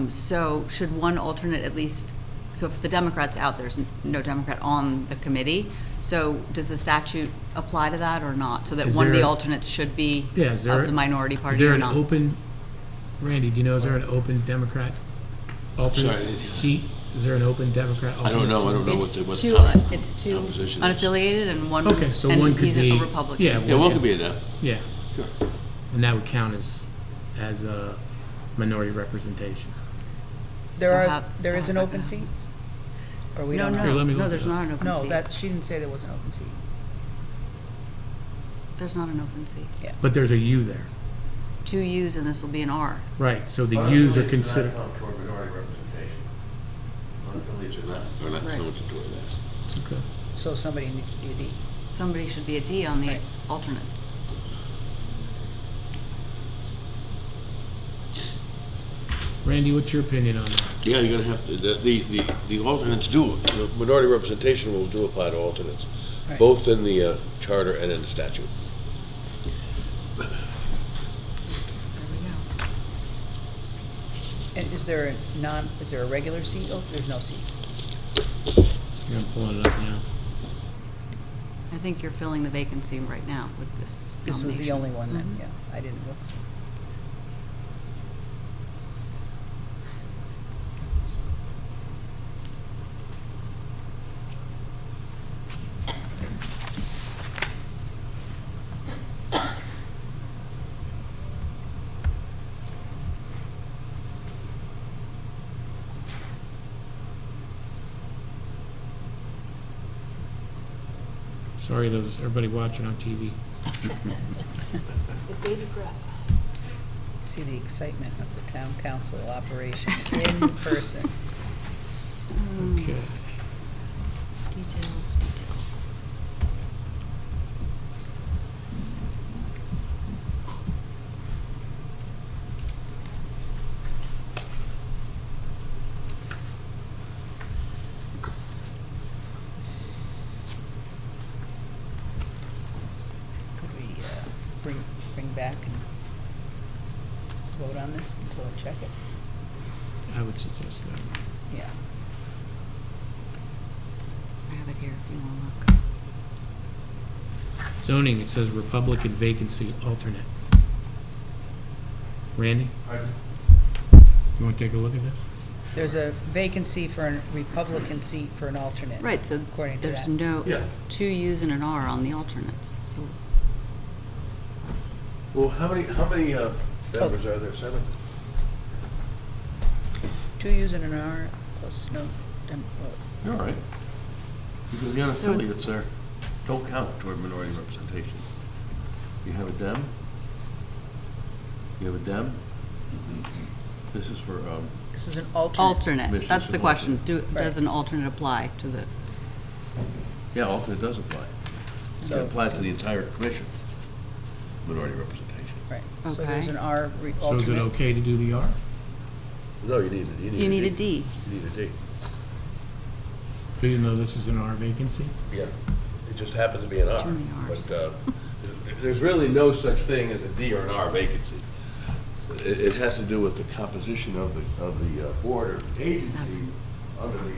So should one alternate at least So if the Democrat's out, there's no Democrat on the committee. So does the statute apply to that or not? So that Is one of the there- alternates should be Yeah, is there of the minority Is party there or an not? open, Randy, do you know, is there an open Democrat alternate Sorry. seat? Is there an open Democrat alternate I don't know seat? what It's the two, composition is. unaffiliated and one, Okay, so and one could he's be. a Republican. Yeah, one could be in that. Yeah, Sure. and that would count as a minority representation. There So there so is how's an that open gonna seat? Or we No, don't know? Here, let me no, look there's it up. not an open No, seat. that, she didn't say there was an open seat. There's not an open seat. But there's a U there. 2 U's and this will be an R. Right, so the U's are considered, Toward minority representation. Unaffiliated are not Right. counted toward that. okay. So somebody needs to be a D. Somebody should be a D on the Right. alternates. Randy, what's your opinion on that? Yeah, you're gonna have to, the alternates do, the minority representation will do apply to alternates, Right. both in the charter and in the statute. There we go. And is there a regular seat? Oh, there's no seat. I'm pulling it up now. I think you're filling the vacancy right now with this This was the nomination. only one then, Mhm. yeah. I didn't look. Sorry, those, everybody watching on TV. With bated breath. See the excitement of the town council operation in person. Okay. Details, details. Could we bring back and vote on this until I check it? I would suggest that. Yeah. I have it here if you want to look. Zoning, it says Republican vacancy alternate. Randy? You want to take a look at this? There's a vacancy for a Republican seat for an alternate. Right, so According to there's that. no, Yeah. it's 2 U's and an R on the alternates, so. Well, how many members are there? 7? 2 U's and an R plus no, You're all right. Because the unaffiliates there don't count toward minority representation. You have a Dem. You have a Dem. This is for, this is an alternate. Alternate, Commissioners that's the and question. alternates. Does an alternate apply to the, yeah, alternate does apply. So- It applies to the entire commission, minority representation. Right. So Okay. there's an R So is it alternate. okay to do the R? No, you need a D. You need a D. Even though this is an R vacancy? Yeah, it just happens to be an R. Too many Rs. But there's really no such thing as a D or an R vacancy. It has to do with the composition of the board or agency 7. under the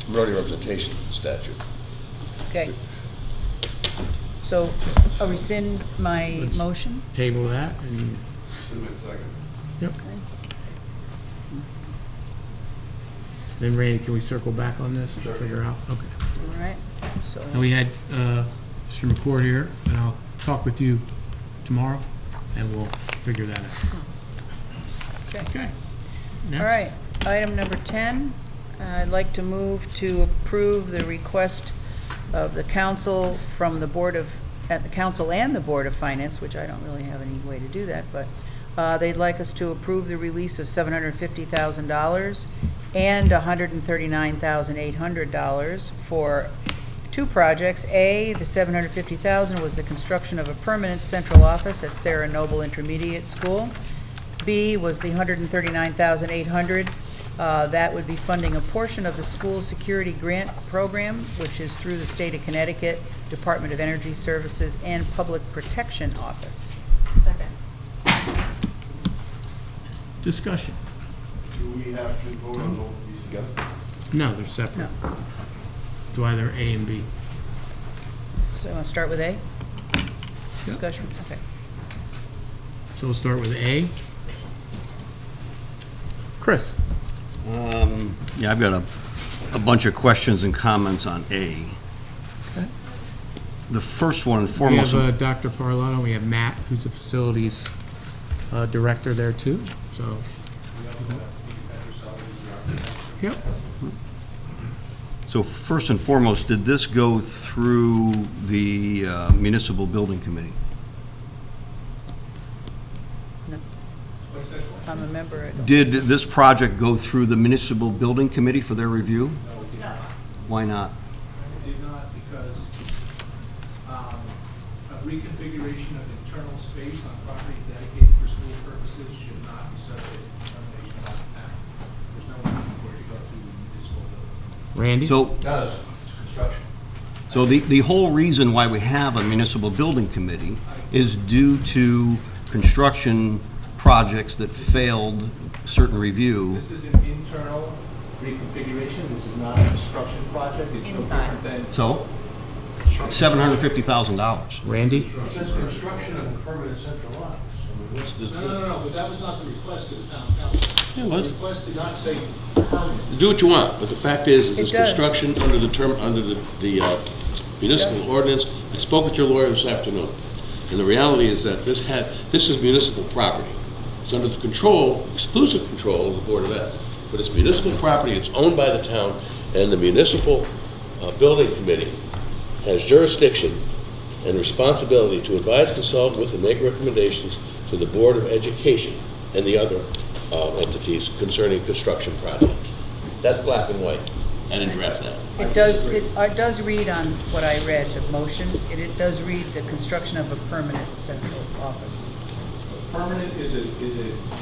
minority representation statute. Okay. So I'll rescind my Let's- motion. Table that and, yep. Then Randy, can we circle back on this to figure out? Okay. All right. So And we had Mr. McCord here, and I'll talk with you tomorrow, and we'll figure that out. Okay. Next. All right, item number 10, I'd like to move to approve the request of the council from the Board of, at the council and the Board of Finance, which I don't really have any way to do that, but they'd like us to approve the release of $750,000 and $139,800 for 2 projects. A, the $750,000 was the construction of a permanent central office at Sarah Noble Intermediate School. B was the $139,800. That would be funding a portion of the school security grant program, which is through the state of Connecticut Department of Energy Services and Public Protection Office. Second. Discussion. Do we have to vote on both of these together? No, they're separate. No. Do either A and B. So you want to start with A? Discussion, okay. So we'll start with A. Chris? Yeah, I've got a bunch of questions and comments on A. Okay. The first one and We foremost. have Dr. Parlato, we have Matt, who's the facilities director there too, so. Yep. So first and foremost, did this go through the municipal building committee? No. I'm a member. Did this project go through the municipal building committee for their review? No, it did not. Why not? It did not because a reconfiguration of internal space on property dedicated for school purposes should not be subject to determination by the town. There's no need for it to go through the municipal building. Randy? So, It does, it's construction. so the whole reason why we have a municipal building committee is due to construction projects that failed certain review. This is an internal reconfiguration, this is not a construction project, it's no Inside. different than. So, $750,000. Randy? It says construction of a permanent central office. I mean, what's this? No, but that was not the request of the town council. Yeah, it was. The request did not say permanent. Do what you want, but the fact is It it's does. construction under the term, under the municipal does. ordinance. I spoke with your lawyer this afternoon, and the reality is that this is municipal property. It's under the control, exclusive control of the Board of Ed, but it's municipal property, it's owned by the town, and the municipal building committee has jurisdiction and responsibility to advise, consult with, and make recommendations to the Board of Education and the other entities concerning construction projects. That's black and white. I didn't draft that. It does read on what I read, the motion, it does read the construction of a permanent central office. Permanent is a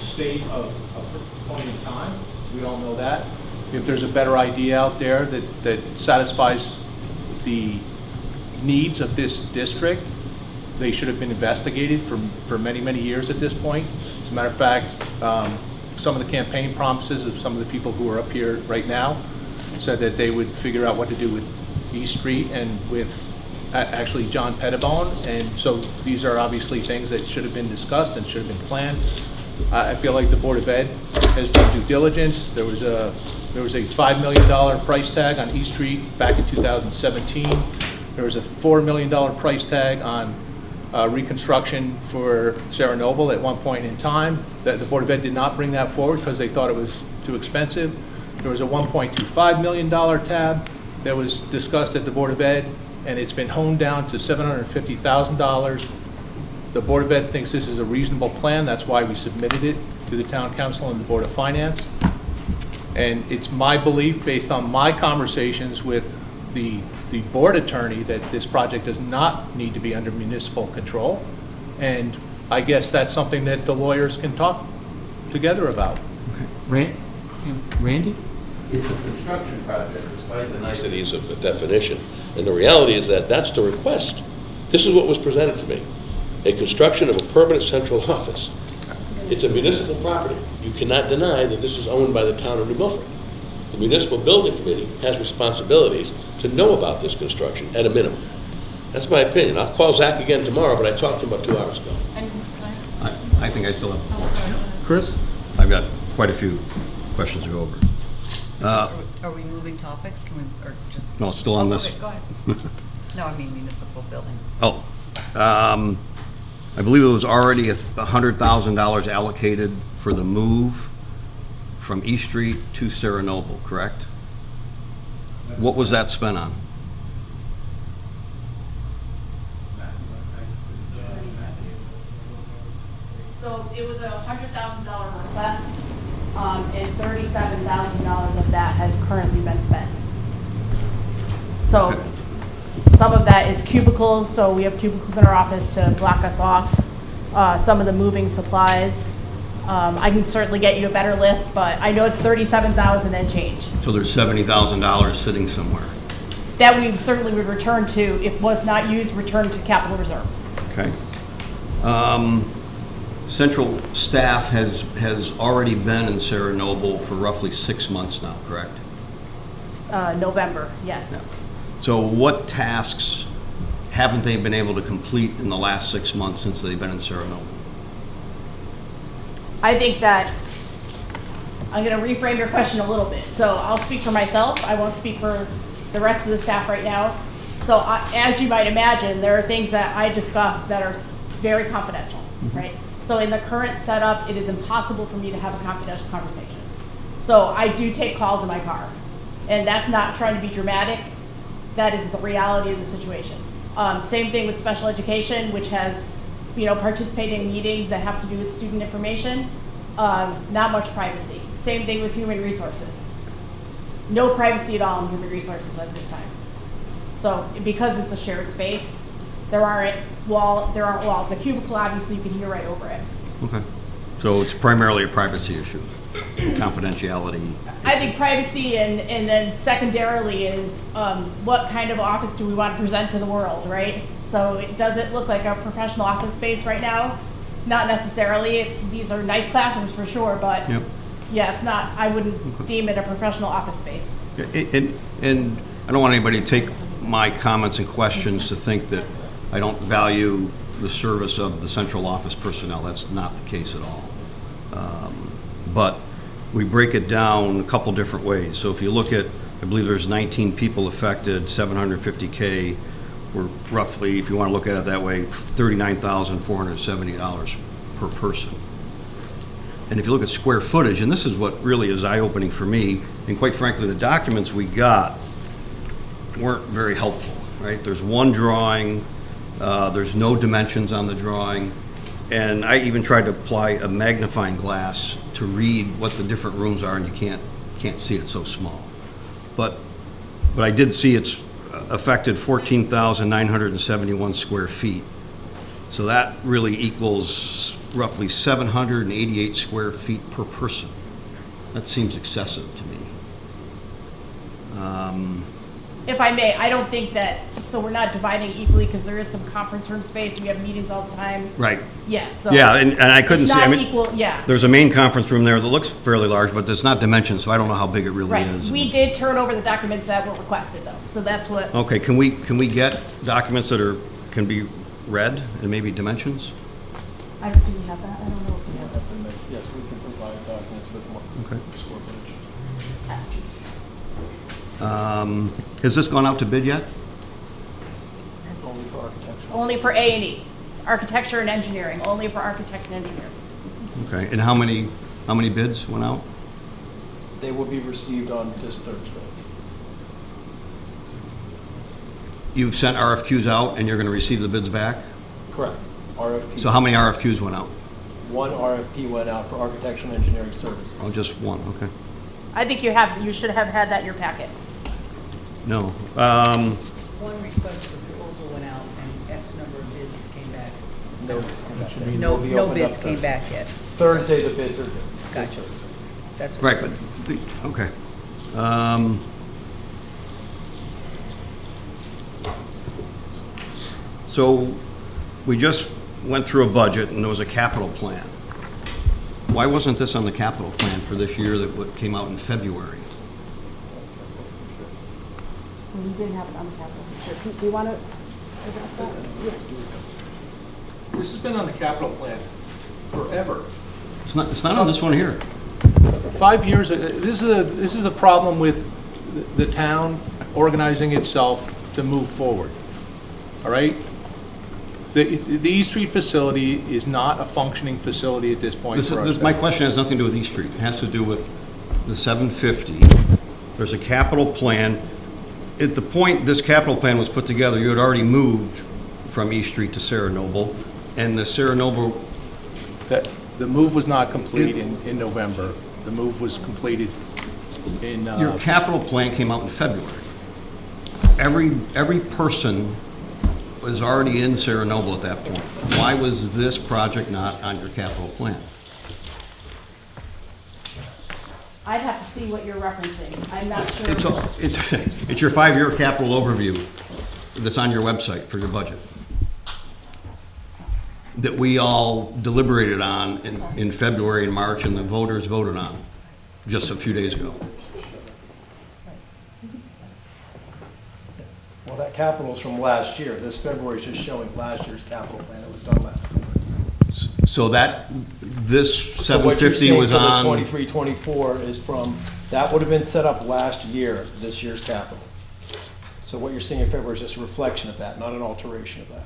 state of a point in time. We all know that. If there's a better idea out there that satisfies the needs of this district, they should have been investigated for many, many years at this point. As a matter of fact, some of the campaign promises of some of the people who are up here right now said that they would figure out what to do with East Street and with actually John Pettibone, and so these are obviously things that should have been discussed and should have been planned. I feel like the Board of Ed has done due diligence. There was a $5 million price tag on East Street back in 2017. There was a $4 million price tag on reconstruction for Sarah Noble at one point in time. The Board of Ed did not bring that forward because they thought it was too expensive. There was a $1.25 million tab that was discussed at the Board of Ed, and it's been honed down to $750,000. The Board of Ed thinks this is a reasonable plan. That's why we submitted it to the Town Council and the Board of Finance. And it's my belief, based on my conversations with the board attorney, that this project does not need to be under municipal control. And I guess that's something that the lawyers can talk together about. Randy? It's a construction project, despite the niceties of the definition. And the reality is that that's the request. This is what was presented to me. A construction of a permanent central office. It's a municipal property. You cannot deny that this is owned by the town of New Milford. The Municipal Building Committee has responsibilities to know about this construction at a minimum. That's my opinion. I'll call Zach again tomorrow, but I talked to him about 2 hours ago. I think I still have. Chris? I've got quite a few questions to go over. Are we moving topics? Can we, or just? No, still on this. Okay, go ahead. No, I mean municipal building. Oh, I believe it was already $100,000 allocated for the move from East Street to Sarah Noble, correct? What was that spent on? So it was a $100,000 request, and $37,000 of that has currently been spent. So some of that is cubicles, so we have cubicles in our office to block us off. Some of the moving supplies. I can certainly get you a better list, but I know it's $37,000 and change. So there's $70,000 sitting somewhere. That we certainly would return to, if was not used, return to capital reserve. Okay. Central staff has already been in Sarah Noble for roughly 6 months now, correct? November, yes. So what tasks haven't they been able to complete in the last 6 months since they've been in Sarah Noble? I think that, I'm going to reframe your question a little bit. So I'll speak for myself. I won't speak for the rest of the staff right now. So as you might imagine, there are things that I discuss that are very confidential, right? So in the current setup, it is impossible for me to have a confidential conversation. So I do take calls in my car. And that's not trying to be dramatic. That is the reality of the situation. Same thing with special education, which has, participating in meetings that have to do with student information. Not much privacy. Same thing with human resources. No privacy at all in human resources at this time. So because it's a shared space, there aren't walls. The cubicle, obviously, you can hear right over it. Okay. So it's primarily a privacy issue, confidentiality. I think privacy and then secondarily is what kind of office do we want to present to the world, right? So does it look like a professional office space right now? Not necessarily. These are nice classrooms for sure, but Yep. yeah, it's not. I wouldn't deem it a professional office space. And I don't want anybody to take my comments and questions to think that I don't value the service of the central office personnel. That's not the case at all. But we break it down a couple different ways. So if you look at, I believe there's 19 people affected, 750K, we're roughly, if you want to look at it that way, $39,470 per person. And if you look at square footage, and this is what really is eye-opening for me, and quite frankly, the documents we got weren't very helpful, right? There's one drawing, there's no dimensions on the drawing, and I even tried to apply a magnifying glass to read what the different rooms are, and you can't see it, so small. But I did see it's affected 14,971 square feet. So that really equals roughly 788 square feet per person. That seems excessive to me. If I may, I don't think that, so we're not dividing equally because there is some conference room space. We have meetings all the time. Right. Yeah, so. Yeah, and I couldn't it's see, I not mean, equal, yeah. there's a main conference room there that looks fairly large, but it's not dimensioned, so I don't know how big it really Right. is. We did turn over the documents that were requested though, so that's what. Okay, can we get documents that can be read and maybe dimensions? Do we have that? I don't know if we have that. Yes, we can provide documents with more Okay. square footage. Has this gone out to bid yet? Only for architecture. Only for A&E, architecture and engineering, only for architect and engineer. Okay, and how many bids went out? They will be received on this Thursday. You've sent RFQs out and you're going to receive the bids back? Correct. RFPs. So how many RFQs went out? One RFP went out for architecture and engineering services. Oh, just one, okay. I think you should have had that in your packet. No. One request for proposal went out and X number of bids came back. No bids came back. No, They'll be no opened bids up came Thursday. back yet. Thursday, the bids are due. This Gotcha. Thursday. That's what Right, it but, said. okay. So we just went through a budget and there was a capital plan. Why wasn't this on the capital plan for this year that came out in February? We didn't have it on the capital, sure. Do you want to address that? Yeah. This has been on the capital plan forever. It's not on this one here. 5 years, this is a problem with the town organizing itself to move forward, all right? The East Street facility is not a functioning facility at this point for us. My question has nothing to do with East Street. It has to do with the 750. There's a capital plan. At the point this capital plan was put together, you had already moved from East Street to Sarah Noble, and the Sarah Noble... The move was not complete in November. The move was completed in... Your capital plan came out in February. Every person was already in Sarah Noble at that point. Why was this project not on your capital plan? I'd have to see what you're referencing. I'm not sure. It's your 5-year capital overview that's on your website for your budget that we all deliberated on in February and March, and the voters voted on just a few days ago. that capital is from last year. This February is just showing last year's capital plan that was done last summer. So that, this So what you're 750 seeing was for the on, 23, 24 is from, that would have been set up last year, this year's capital. So what you're seeing in February is just a reflection of that, not an alteration of that.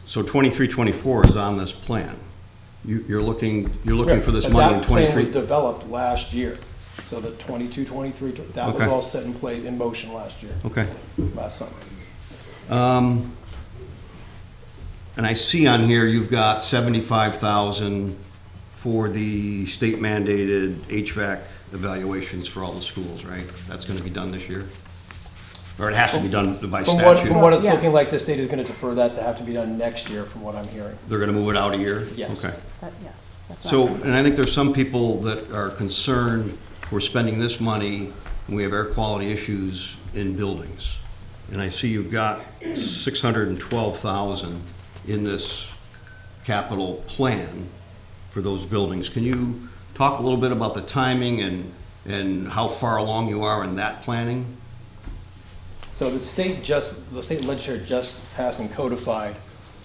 so 23, 24 is on this plan. You're looking for this But money in that plan was 23? developed last year. So the 22, 23, that was Okay. all set in place, in motion last year, Okay. last summer. And I see on here, you've got 75,000 for the state mandated HVAC evaluations for all the schools, right? That's gonna be done this year? Or it has to be done by From statute? what it's Yeah. looking like, the state is going to defer that to have to be done next year, from what I'm hearing. They're gonna move it out a year? Yes. Okay. Yes. that's So, not- and I think there's some people that are concerned we're spending this money and we have air quality issues in buildings. And I see you've got 612,000 in this capital plan for those buildings. Can you talk a little bit about the timing and how far along you are in that planning? So the state legislature just passed and codified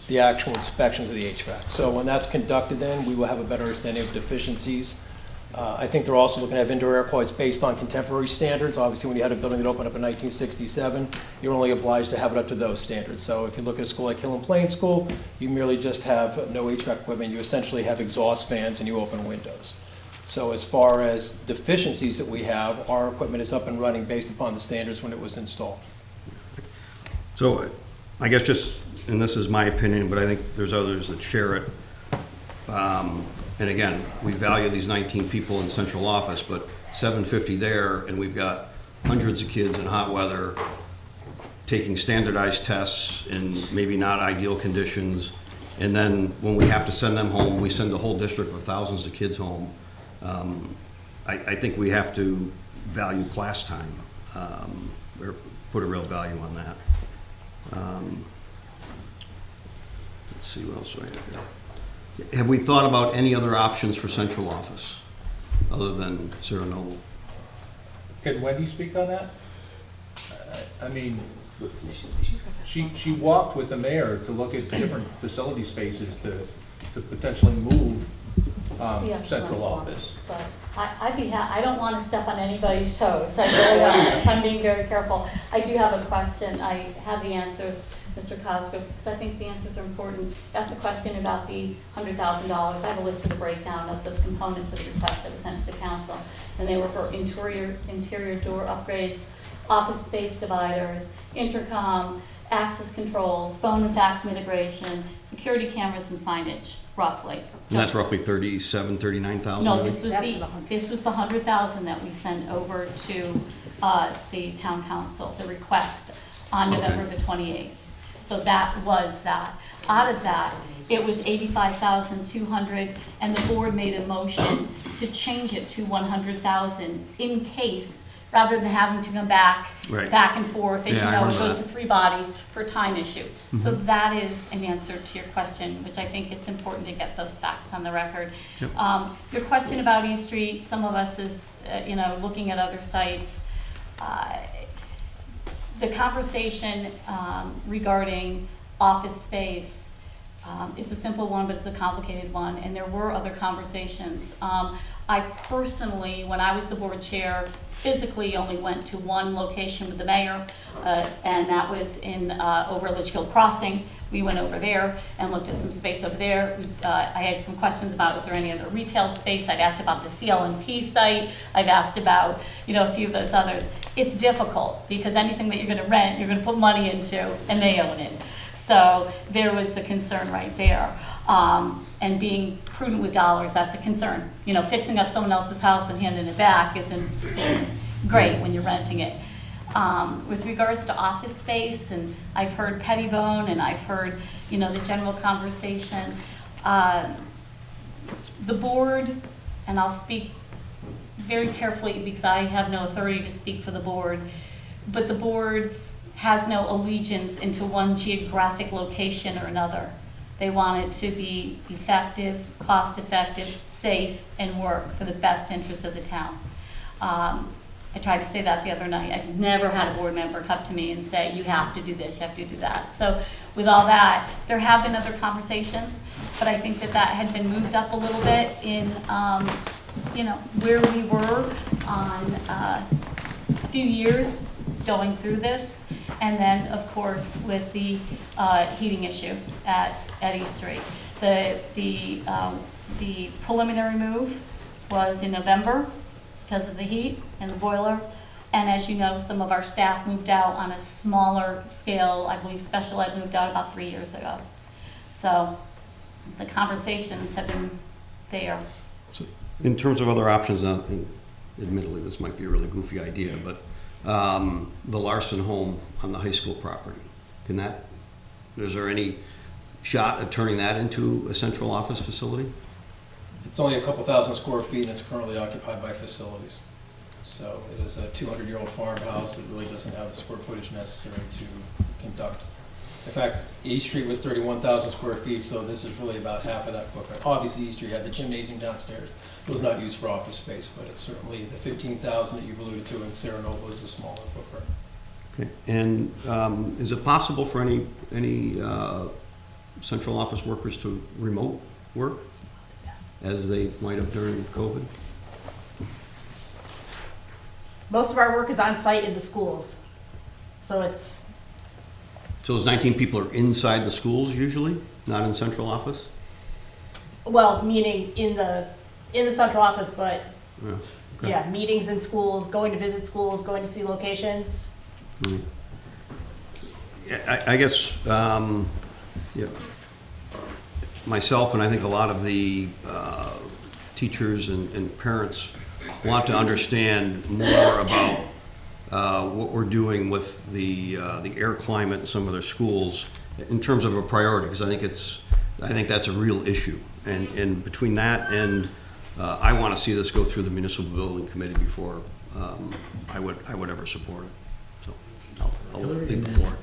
the actual inspections of the HVAC. So when that's conducted, then we will have a better understanding of deficiencies. I think they're also looking at indoor air quality based on contemporary standards. Obviously, when you had a building that opened up in 1967, you're only obliged to have it up to those standards. So if you look at a school like Hill and Plain School, you merely just have no HVAC equipment. You essentially have exhaust fans and you open windows. So as far as deficiencies that we have, our equipment is up and running based upon the standards when it was installed. So I guess just, and this is my opinion, but I think there's others that share it. And again, we value these 19 people in central office, but 750 there, and we've got hundreds of kids in hot weather taking standardized tests in maybe not ideal conditions. And then when we have to send them home, we send the whole district with thousands of kids home. I think we have to value class time, or put a real value on that. Let's see, what else do I have here? Have we thought about any other options for central office other than Sarah Noble? Can Wendy speak on that? I mean, she walked with the mayor to look at different facility spaces to potentially move central office. But I'd be I don't want to step on anybody's toes, I really don't, so I'm being very careful. I do have a question, I have the answers, Mr. Cosgrove, because I think the answers are important. You asked a question about the $100,000. I have a list of the breakdown of those components of the request that was sent to the council. And they were for interior door upgrades, office space dividers, intercom, access controls, phone and fax integration, security cameras and signage, roughly. And that's roughly 37, 39,000? No, this was the 100,000 that we sent over to the town council, the request on November the 28th. So that was that. Out of that, it was 85,200, and the board made a motion to change it to 100,000 in case, rather than having to come back and forth, as you know, it goes to 3 bodies for a time issue. So that is an answer to your question, which I think it's important to get those facts on the record. Your question about East Street, some of us is, looking at other sites. The conversation regarding office space is a simple one, but it's a complicated one, and there were other conversations. I personally, when I was the board chair, physically only went to one location with the mayor, and that was in over Litchfield Crossing. We went over there and looked at some space over there. I had some questions about, is there any other retail space? I'd asked about the CLNP site. I've asked about, a few of those others. It's difficult because anything that you're going to rent, you're going to put money into, and they own it. So there was the concern right there. And being prudent with dollars, that's a concern. Fixing up someone else's house and handing it back isn't great when you're renting it. With regards to office space, and I've heard Pettibone, and I've heard, the general conversation. The board, and I'll speak very carefully because I have no authority to speak for the board, but the board has no allegiance into one geographic location or another. They want it to be effective, cost-effective, safe, and work for the best interest of the town. I tried to say that the other night. I've never had a board member come to me and say, you have to do this, you have to do that. So with all that, there have been other conversations, but I think that that had been moved up a little bit in, where we were on a few years going through this. And then, of course, with the heating issue at East Street. The preliminary move was in November because of the heat and the boiler. And as you know, some of our staff moved out on a smaller scale. I believe special ed moved out about 3 years ago. So the conversations have been there. So in terms of other options, and admittedly, this might be a really goofy idea, but the Larson home on the high school property, is there any shot at turning that into a central office facility? It's only a couple thousand square feet and it's currently occupied by facilities. So it is a 200-year-old farmhouse that really doesn't have the square footage necessary to conduct. In fact, East Street was 31,000 square feet, so this is really about half of that footprint. Obviously, East Street had the gymnasium downstairs. It was not used for office space, but it's certainly the 15,000 that you've alluded to in Serenova is a smaller footprint. Okay. And is it possible for any central office workers to remote work as they might have during COVID? Most of our work is on site in the schools. So it's, So those 19 people are inside the schools usually, not in central office? well, meaning in the central office, but Yeah. Okay. yeah, meetings in schools, going to visit schools, going to see locations. Mhm. I guess, myself and I think a lot of the teachers and parents want to understand more about what we're doing with the air climate in some of their schools in terms of a priority, because I think that's a real issue. And between that and I want to see this go through the municipal building committee before I would ever support it. So I'll leave the floor.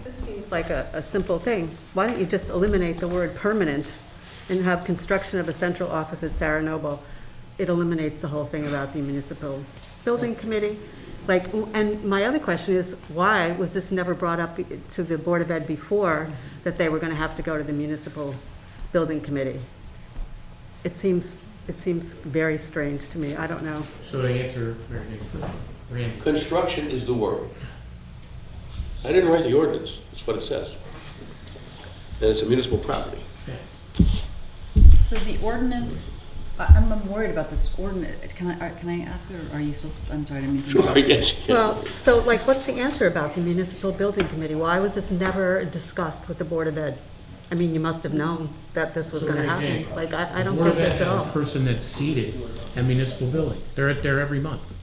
This seems like a simple thing. Why don't you just eliminate the word permanent and have construction of a central office at Sarah. It eliminates the whole thing about the municipal building committee. And my other question is, why was this never brought up to the Board of Ed before, that they were going to have to go to the municipal building committee? It seems very strange to me. I don't know. So to answer Mary Jane's first, Randy. Construction is the word. I didn't write the ordinance, that's what it says. And it's a municipal property. So the ordinance, I'm worried about this ordinance. Can I ask, or are you still, I'm sorry, I didn't mean to. Sure, yes. Well, so what's the answer about the municipal building committee? Why was this never discussed with the Board of Ed? I mean, you must have known that this was So going to Mary happen. Jane, I don't the Board get of this Ed at has all. a person that's seated at municipal building. They're there every month.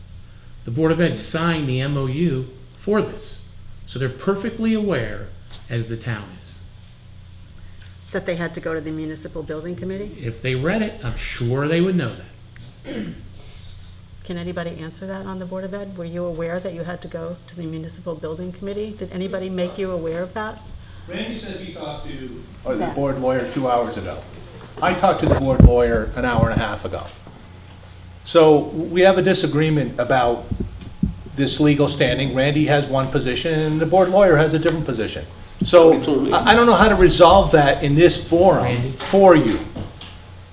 The Board of Ed signed the MOU for this. So they're perfectly aware, as the town is. That they had to go to the municipal building committee? If they read it, I'm sure they would know that. Can anybody answer that on the Board of Ed? Were you aware that you had to go to the municipal building committee? Did anybody make you aware of that? Randy says he talked to the board lawyer 2 hours ago. I talked to the board lawyer an hour and a half ago. So we have a disagreement about this legal standing. Randy has one position and the board lawyer has a different position. So I don't know how to resolve that in this forum for you,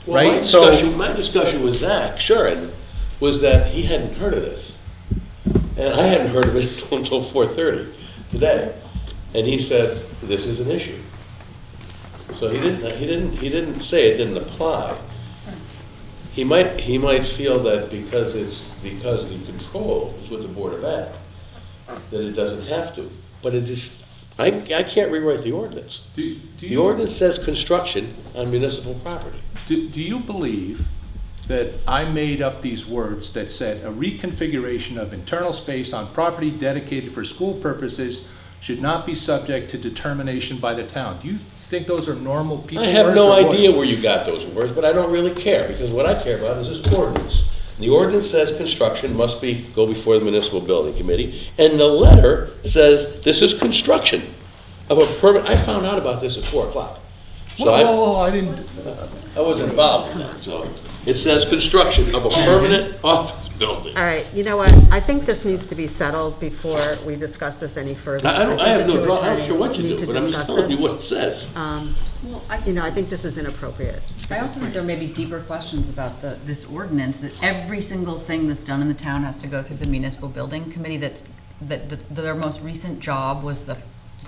Well, right? my discussion with Zach, Shuren, was that he hadn't heard of this. And I hadn't heard of it until 4:30 today. And he said, this is an issue. So he didn't say it didn't apply. He might feel that because the control is with the Board of Ed, that it doesn't have to. But it is, I can't rewrite the ordinance. The ordinance says construction on municipal property. Do you believe that I made up these words that said a reconfiguration of internal space on property dedicated for school purposes should not be subject to determination by the town? Do you think those are normal people I words? have no or what? idea where you got those words, but I don't really care, because what I care about is this ordinance. The ordinance says construction must go before the municipal building committee, and the letter says this is construction of a permit. I found out about this at 4 o'clock. So Whoa, I didn't. I was involved in that, so. It says construction of a permanent office building. All right, you know what? I think this needs to be settled before we discuss this any further. I think have the no two problem, I don't care attorneys what you need do, to but I'm just discuss telling you this. what it says. Well, You know, I think this is inappropriate. I also think there may be deeper questions about this ordinance, that every single thing that's done in the town has to go through the municipal building committee. Their most recent job was the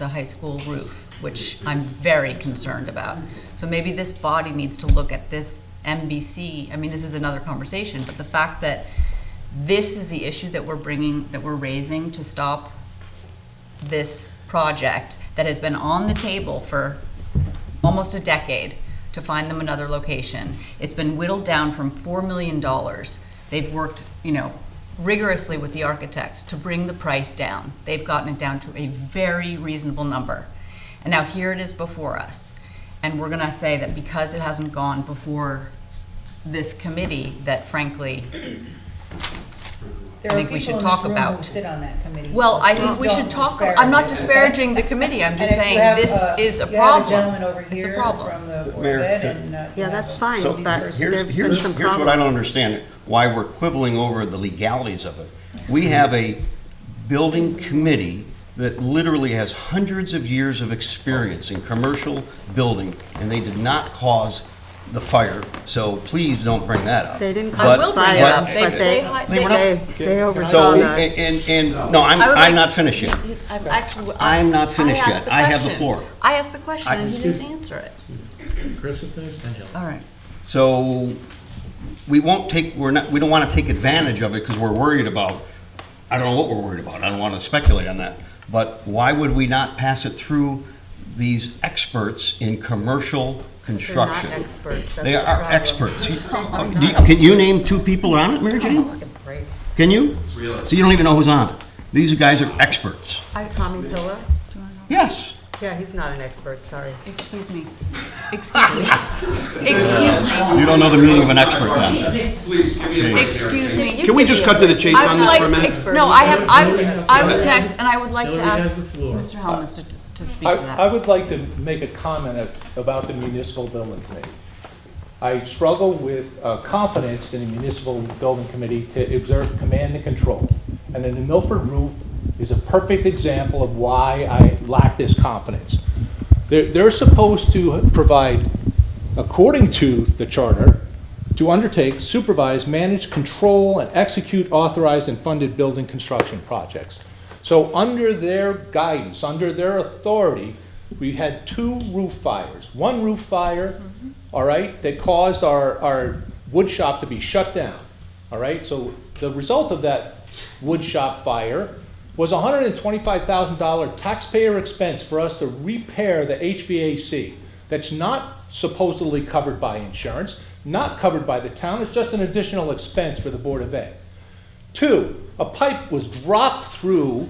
high school roof, which I'm very concerned about. So maybe this body needs to look at this MBC. I mean, this is another conversation, but the fact that this is the issue that we're raising to stop this project that has been on the table for almost a decade to find them another location. It's been whittled down from $4 million. They've worked, rigorously with the architect to bring the price down. They've gotten it down to a very reasonable number. And now here it is before us. And we're gonna say that because it hasn't gone before this committee, that frankly, I think we should talk about. Who sit on that committee. Well, I Please think we don't should talk, disparage I'm not it, disparaging okay? the committee, I'm just And if you saying have, this is a you have problem. gentleman over It's a here problem. from the Board Mayor, of Ed, and, Yeah, that's fine, So but here's there've been some what I don't problems. understand, why we're quibbling over the legalities of it. We have a building committee that literally has hundreds of years of experience in commercial building, and they did not cause the fire, so please don't bring that up. They didn't But- cause the fire, but- but They were not- they oversaw So, that. no, I'm I would like- not finished yet. I'm not finished I yet. asked the I have the question. floor. I asked the question and he didn't answer it. Chris will finish, then he'll. All right. So we don't want to take advantage of it because we're worried about, I don't know what we're worried about. I don't want to speculate on that. But why would we not pass it through these experts in commercial construction? They're not experts. That's They the are problem. experts. Can you name two people on it, Mary Jane? Can you? So you don't even know who's on it. These guys are experts. Tommy Pillar? Yes. Yeah, he's not an expert, sorry. Excuse me. Excuse me. Excuse me. You don't know the meaning of an expert then. Please, give me a Excuse me. Can we just cut to the chase on this for a minute? No, I was next, and I would like to ask Mr. Helmus to speak to that. I would like to make a comment about the municipal building committee. I struggle with confidence in the municipal building committee to exert command and control. And then the Milford roof is a perfect example of why I lack this confidence. They're supposed to provide, according to the charter, to undertake, supervise, manage, control, and execute authorized and funded building construction projects. So under their guidance, under their authority, we had 2 roof fires. One roof fire, all right, that caused our wood shop to be shut down, all right? So the result of that wood shop fire was a $125,000 taxpayer expense for us to repair the HVAC. That's not supposedly covered by insurance, not covered by the town, it's just an additional expense for the Board of Ed. 2, a pipe was dropped through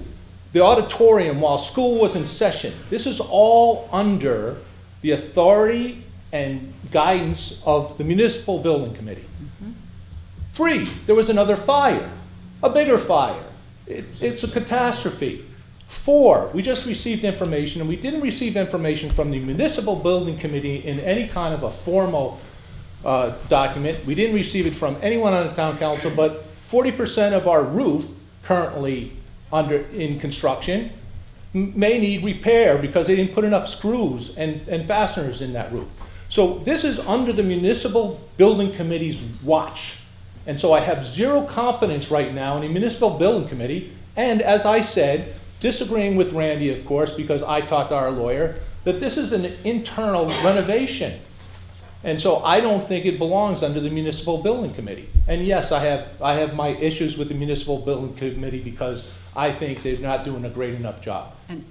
the auditorium while school was in session. This is all under the authority and guidance of the Municipal Building Committee. 3, there was another fire, a bigger fire. It's a catastrophe. 4, we just received information, and we didn't receive information from the Municipal Building Committee in any kind of a formal document. We didn't receive it from anyone on the town council, but 40% of our roof currently in construction may need repair because they didn't put enough screws and fasteners in that roof. So this is under the Municipal Building Committee's watch. And so I have zero confidence right now in the Municipal Building Committee, and as I said, disagreeing with Randy, of course, because I talked to our lawyer, that this is an internal renovation. And so I don't think it belongs under the Municipal Building Committee. And yes, I have my issues with the Municipal Building Committee because I think they're not doing a great enough job. And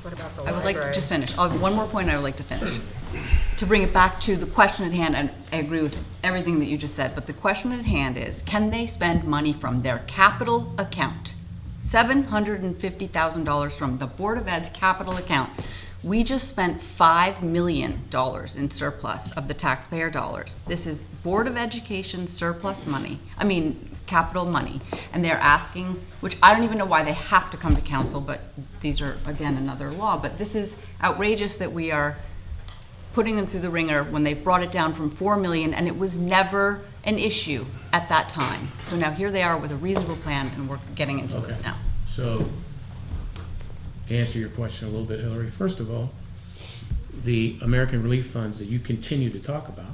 What about the I would like to library? just finish. I'll have one more point I would like to finish. To bring it back to the question at hand, and I agree with everything that you just said, but the question at hand is, can they spend money from their capital account? $750,000 from the Board of Ed's capital account. We just spent $5 million in surplus of the taxpayer dollars. This is Board of Education surplus money, capital money. And they're asking, which I don't even know why they have to come to council, but these are, again, another law. But this is outrageous that we are putting them through the ringer when they brought it down from 4 million, and it was never an issue at that time. So now here they are with a reasonable plan, and we're getting into this now. So, to answer your question a little bit, Hillary, first of all, the American Relief Funds that you continue to talk about,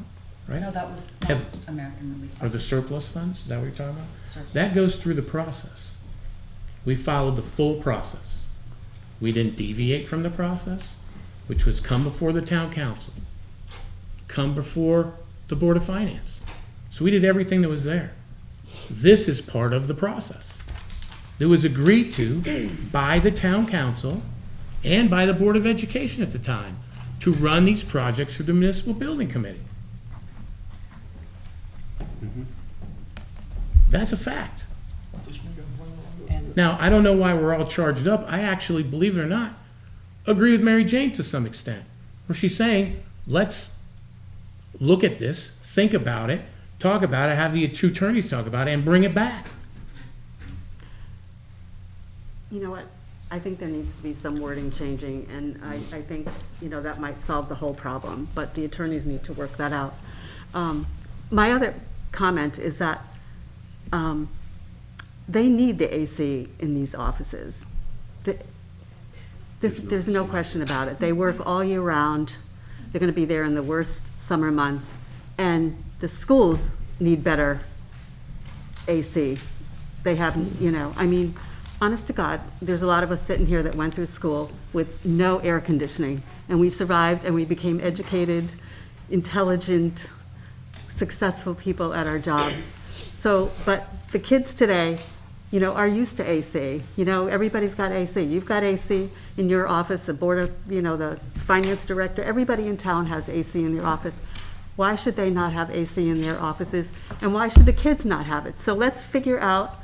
right? No, that was not American Relief. Are the surplus funds, is that what you're talking about? Surplus. That goes through the process. We followed the full process. We didn't deviate from the process, which was come before the town council, come before the Board of Finance. So we did everything that was there. This is part of the process. It was agreed to by the town council and by the Board of Education at the time to run these projects through the Municipal Building Committee. That's a fact. Now, I don't know why we're all charged up. I actually, believe it or not, agree with Mary Jane to some extent, where she's saying, let's look at this, think about it, talk about it, have the two attorneys talk about it, and bring it back. You know what? I think there needs to be some wording changing, and I think, that might solve the whole problem, but the attorneys need to work that out. My other comment is that they need the AC in these offices. There's no question about it. They work all year round. They're going to be there in the worst summer months, and the schools need better AC. They have, honest to God, there's a lot of us sitting here that went through school with no air conditioning, and we survived, and we became educated, intelligent, successful people at our jobs. So, but the kids today, are used to AC. Everybody's got AC. You've got AC in your office, the board of, the finance director, everybody in town has AC in their office. Why should they not have AC in their offices? And why should the kids not have it? So let's figure out,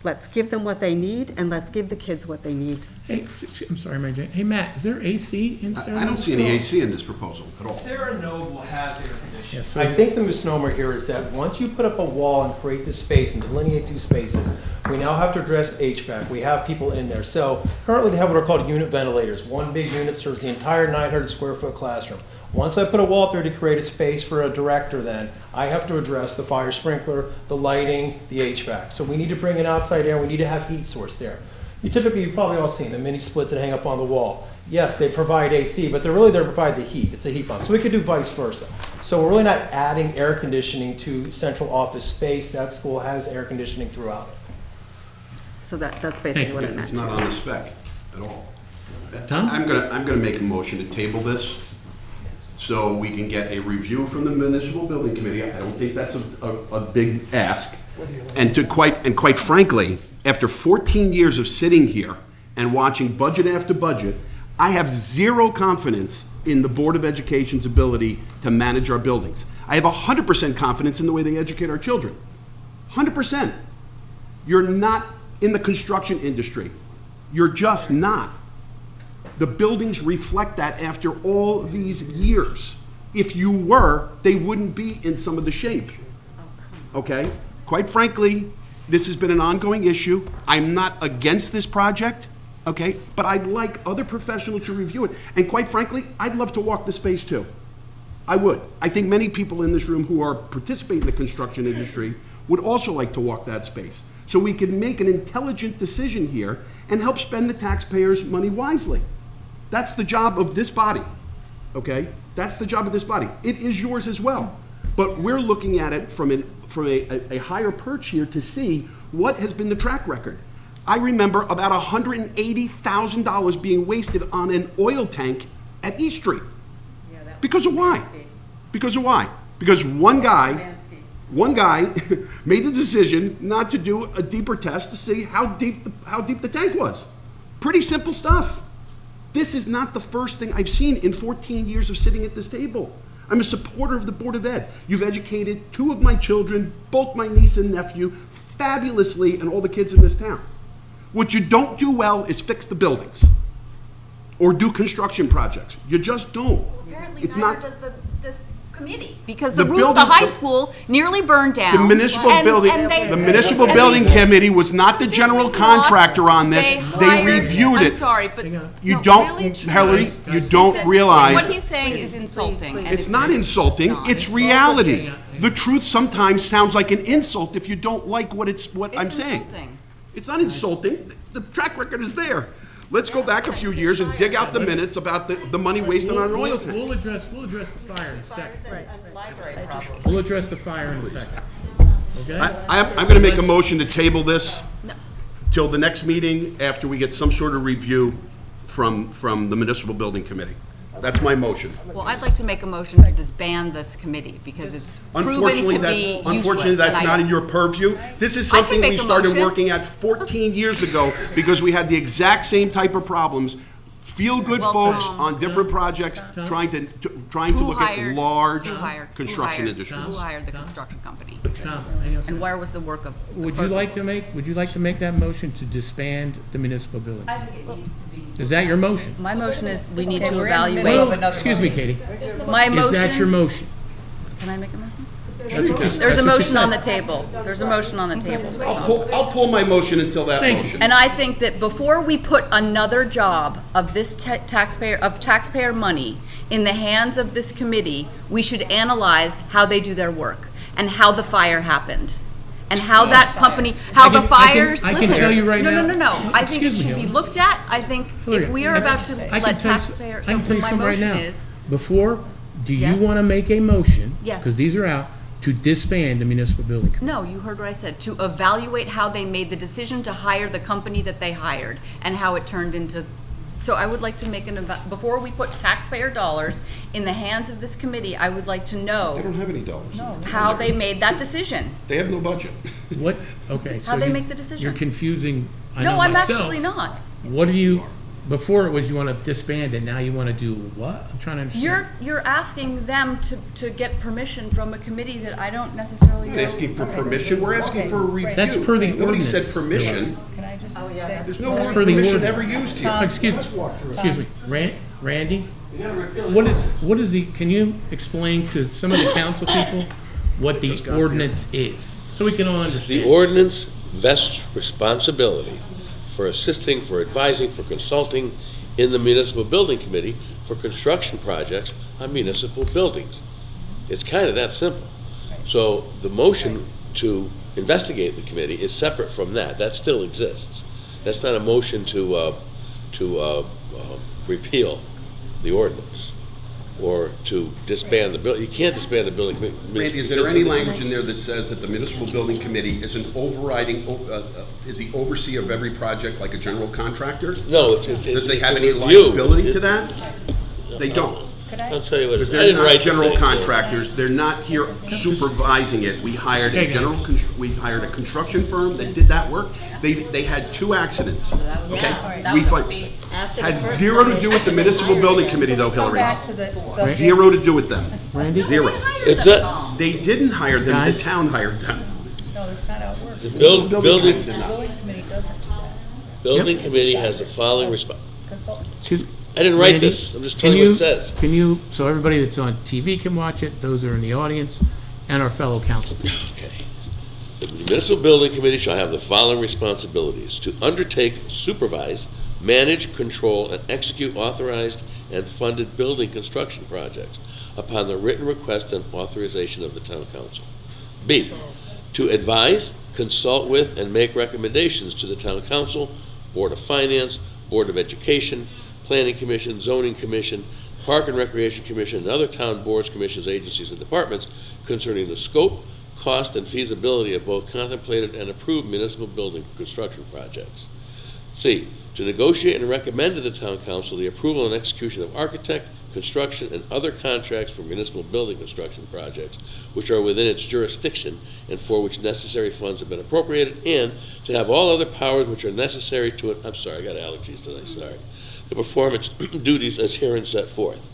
let's give them what they need, and let's give the kids what they need. Hey, I'm sorry, Mary Jane. Hey, Matt, is there AC in Sarah? I don't see any AC in this proposal at all. Sarah Noble has air conditioning. Yes, so I think the misnomer here is that once you put up a wall and create this space and delineate two spaces, we now have to address HVAC. We have people in there. So currently they have what are called unit ventilators. One big unit serves the entire 900 square foot classroom. Once I put a wall up there to create a space for a director, then I have to address the fire sprinkler, the lighting, the HVAC. So we need to bring in outside air. We need to have heat source there. You've probably all seen the mini splits that hang up on the wall. Yes, they provide AC, but they're really there to provide the heat. It's a heat pump. So we could do vice versa. So we're really not adding air conditioning to central office space. That school has air conditioning throughout it. So that's basically what it meant. It's not on the spec at all. I'm gonna make a motion to table this so we can get a review from the Municipal Building Committee. I don't think that's a big ask. And quite frankly, after 14 years of sitting here and watching budget after budget, I have zero confidence in the Board of Education's ability to manage our buildings. I have 100% confidence in the way they educate our children. 100%. You're not in the construction industry. You're just not. The buildings reflect that after all these years. If you were, they wouldn't be in some of the shape. Okay? Quite frankly, this has been an ongoing issue. I'm not against this project, okay? But I'd like other professionals to review it. And quite frankly, I'd love to walk the space too. I would. I think many people in this room who are participating in the construction industry would also like to walk that space. So we can make an intelligent decision here and help spend the taxpayers' money wisely. That's the job of this body, okay? That's the job of this body. It is yours as well. But we're looking at it from a higher perch here to see what has been the track record. I remember about $180,000 being wasted on an oil tank at East Street. Because of why? Because of why? Because one guy made the decision not to do a deeper test to see how deep the tank was. Pretty simple stuff. This is not the first thing I've seen in 14 years of sitting at this table. I'm a supporter of the Board of Ed. You've educated two of my children, both my niece and nephew, fabulously, and all the kids in this town. What you don't do well is fix the buildings or do construction projects. You just don't. Well, apparently it's neither not. does this committee, because the The roof of the building- high school nearly burned down. The municipal and- building, and they- the municipal and building they- committee was not the general contractor on this. They hired- reviewed it. I'm sorry, but. You no, don't, really, Hillary, you This don't is- realize. What he's saying is insulting. and It's not insulting, it's reality. The truth sometimes sounds like an insult if you don't like what I'm saying. insulting. It's not insulting, the track record is there. Let's go back a few years and dig out the minutes about the money wasted on an oil tank. We'll address the fire in a second. We'll address the fire in a second. Okay? I'm gonna make a motion to table this till the next meeting after we get some sort of review from the municipal building committee. That's my motion. Well, I'd like to make a motion to disband this committee because it's proven Unfortunately, to be useless. unfortunately, that's and not in your purview. This is I can something we make a started motion. working at 14 years ago because we had the exact same type of problems. Feel-good Well, folks Tom, on different projects trying to Who look hired- at large who hired- construction who hired- industries. Who hired the construction company? Tom, hang on a second. And where was the work of the Would you person? like to make that motion to disband the municipal building? I think it needs to be. Is that your motion? My motion is we need Okay, to we're in the middle of evaluate. another Excuse me, Katie. My motion. Is that your motion? Can I make a motion? That's what you- There's that's a what you motion on said. the table. There's a motion on the table. I'll pull my motion until that Thank you. motion. And I think that before we put another job of this taxpayer money in the hands of this committee, we should analyze how they do their work and how the fire happened. And how that company, how the fires, I can listen. tell you right now. No. I think it Excuse me, should be Hillary. looked at. I think if we are about to I can let tell you- taxpayers, I can so tell you my something right motion now. is, Before, do you Yes. want to make a motion? Yes. Because these are out, to disband the municipal building committee? no, you heard what I said, to evaluate how they made the decision to hire the company that they hired and how it turned into, so I would like to make before we put taxpayer dollars in the hands of this committee, I would like to They know don't have any dollars. how they made that decision. They have no budget. What, okay. How so they you- make the decision. You're confusing, I know No, I'm myself. actually not. What do you, before it was you want to disband it, now you want to do what? I'm trying to understand. You're asking them to get permission from a committee that I don't necessarily We're know. not asking for permission, we're asking for a review. That's per the Nobody said ordinance, permission. Can I just Oh, say? There's no That's word per the permission ordinance. ever used here. Excuse me, Randy? What is the, can you explain to some of the council people what the ordinance is? So we can all The understand. ordinance vests responsibility for assisting, for advising, for consulting in the municipal building committee for construction projects on municipal buildings. It's kind of that simple. So the motion to investigate the committee is separate from that. That still exists. That's not a motion to repeal the ordinance or to disband the bill. You can't disband the building committee. Randy, is there any language in there that says that the municipal building committee is an overriding, is the overseer of every project like a general contractor? No, Does they have it's any a review. liability to that? They don't. I'll tell you what, Because I they're didn't not write the general thing, so- contractors, they're not here supervising it. We hired a Hey, guys. we hired a construction firm that did that work. They had 2 accidents, okay? We had 0 to do with the municipal building committee though, Come Hillary. back to the subject. 0 to do with them. Randy? 0. It's not, They didn't hire them, the Guys? town hired them. No, that's not how it works. the building committee did The not. building committee doesn't do that. building committee has the following response. Consultant. Excuse- I didn't write Randy, this, I'm just can telling you what you- it says. Can you, so everybody that's on TV can watch it, those that are in the audience, and our fellow council people. Okay. The municipal building committee shall have the following responsibilities: to undertake, supervise, manage, control, and execute authorized and funded building construction projects upon the written request and authorization of the town council. B, to advise, consult with, and make recommendations to the town council, Board of Finance, Board of Education, Planning Commission, Zoning Commission, Park and Recreation Commission, and other town boards, commissions, agencies, and departments concerning the scope, cost, and feasibility of both contemplated and approved municipal building construction projects. C, to negotiate and recommend to the town council the approval and execution of architect, construction, and other contracts for municipal building construction projects which are within its jurisdiction and for which necessary funds have been appropriated, and to have all other powers which are necessary to it, I'm sorry, I got allergies today, sorry, to perform its duties as herein set forth.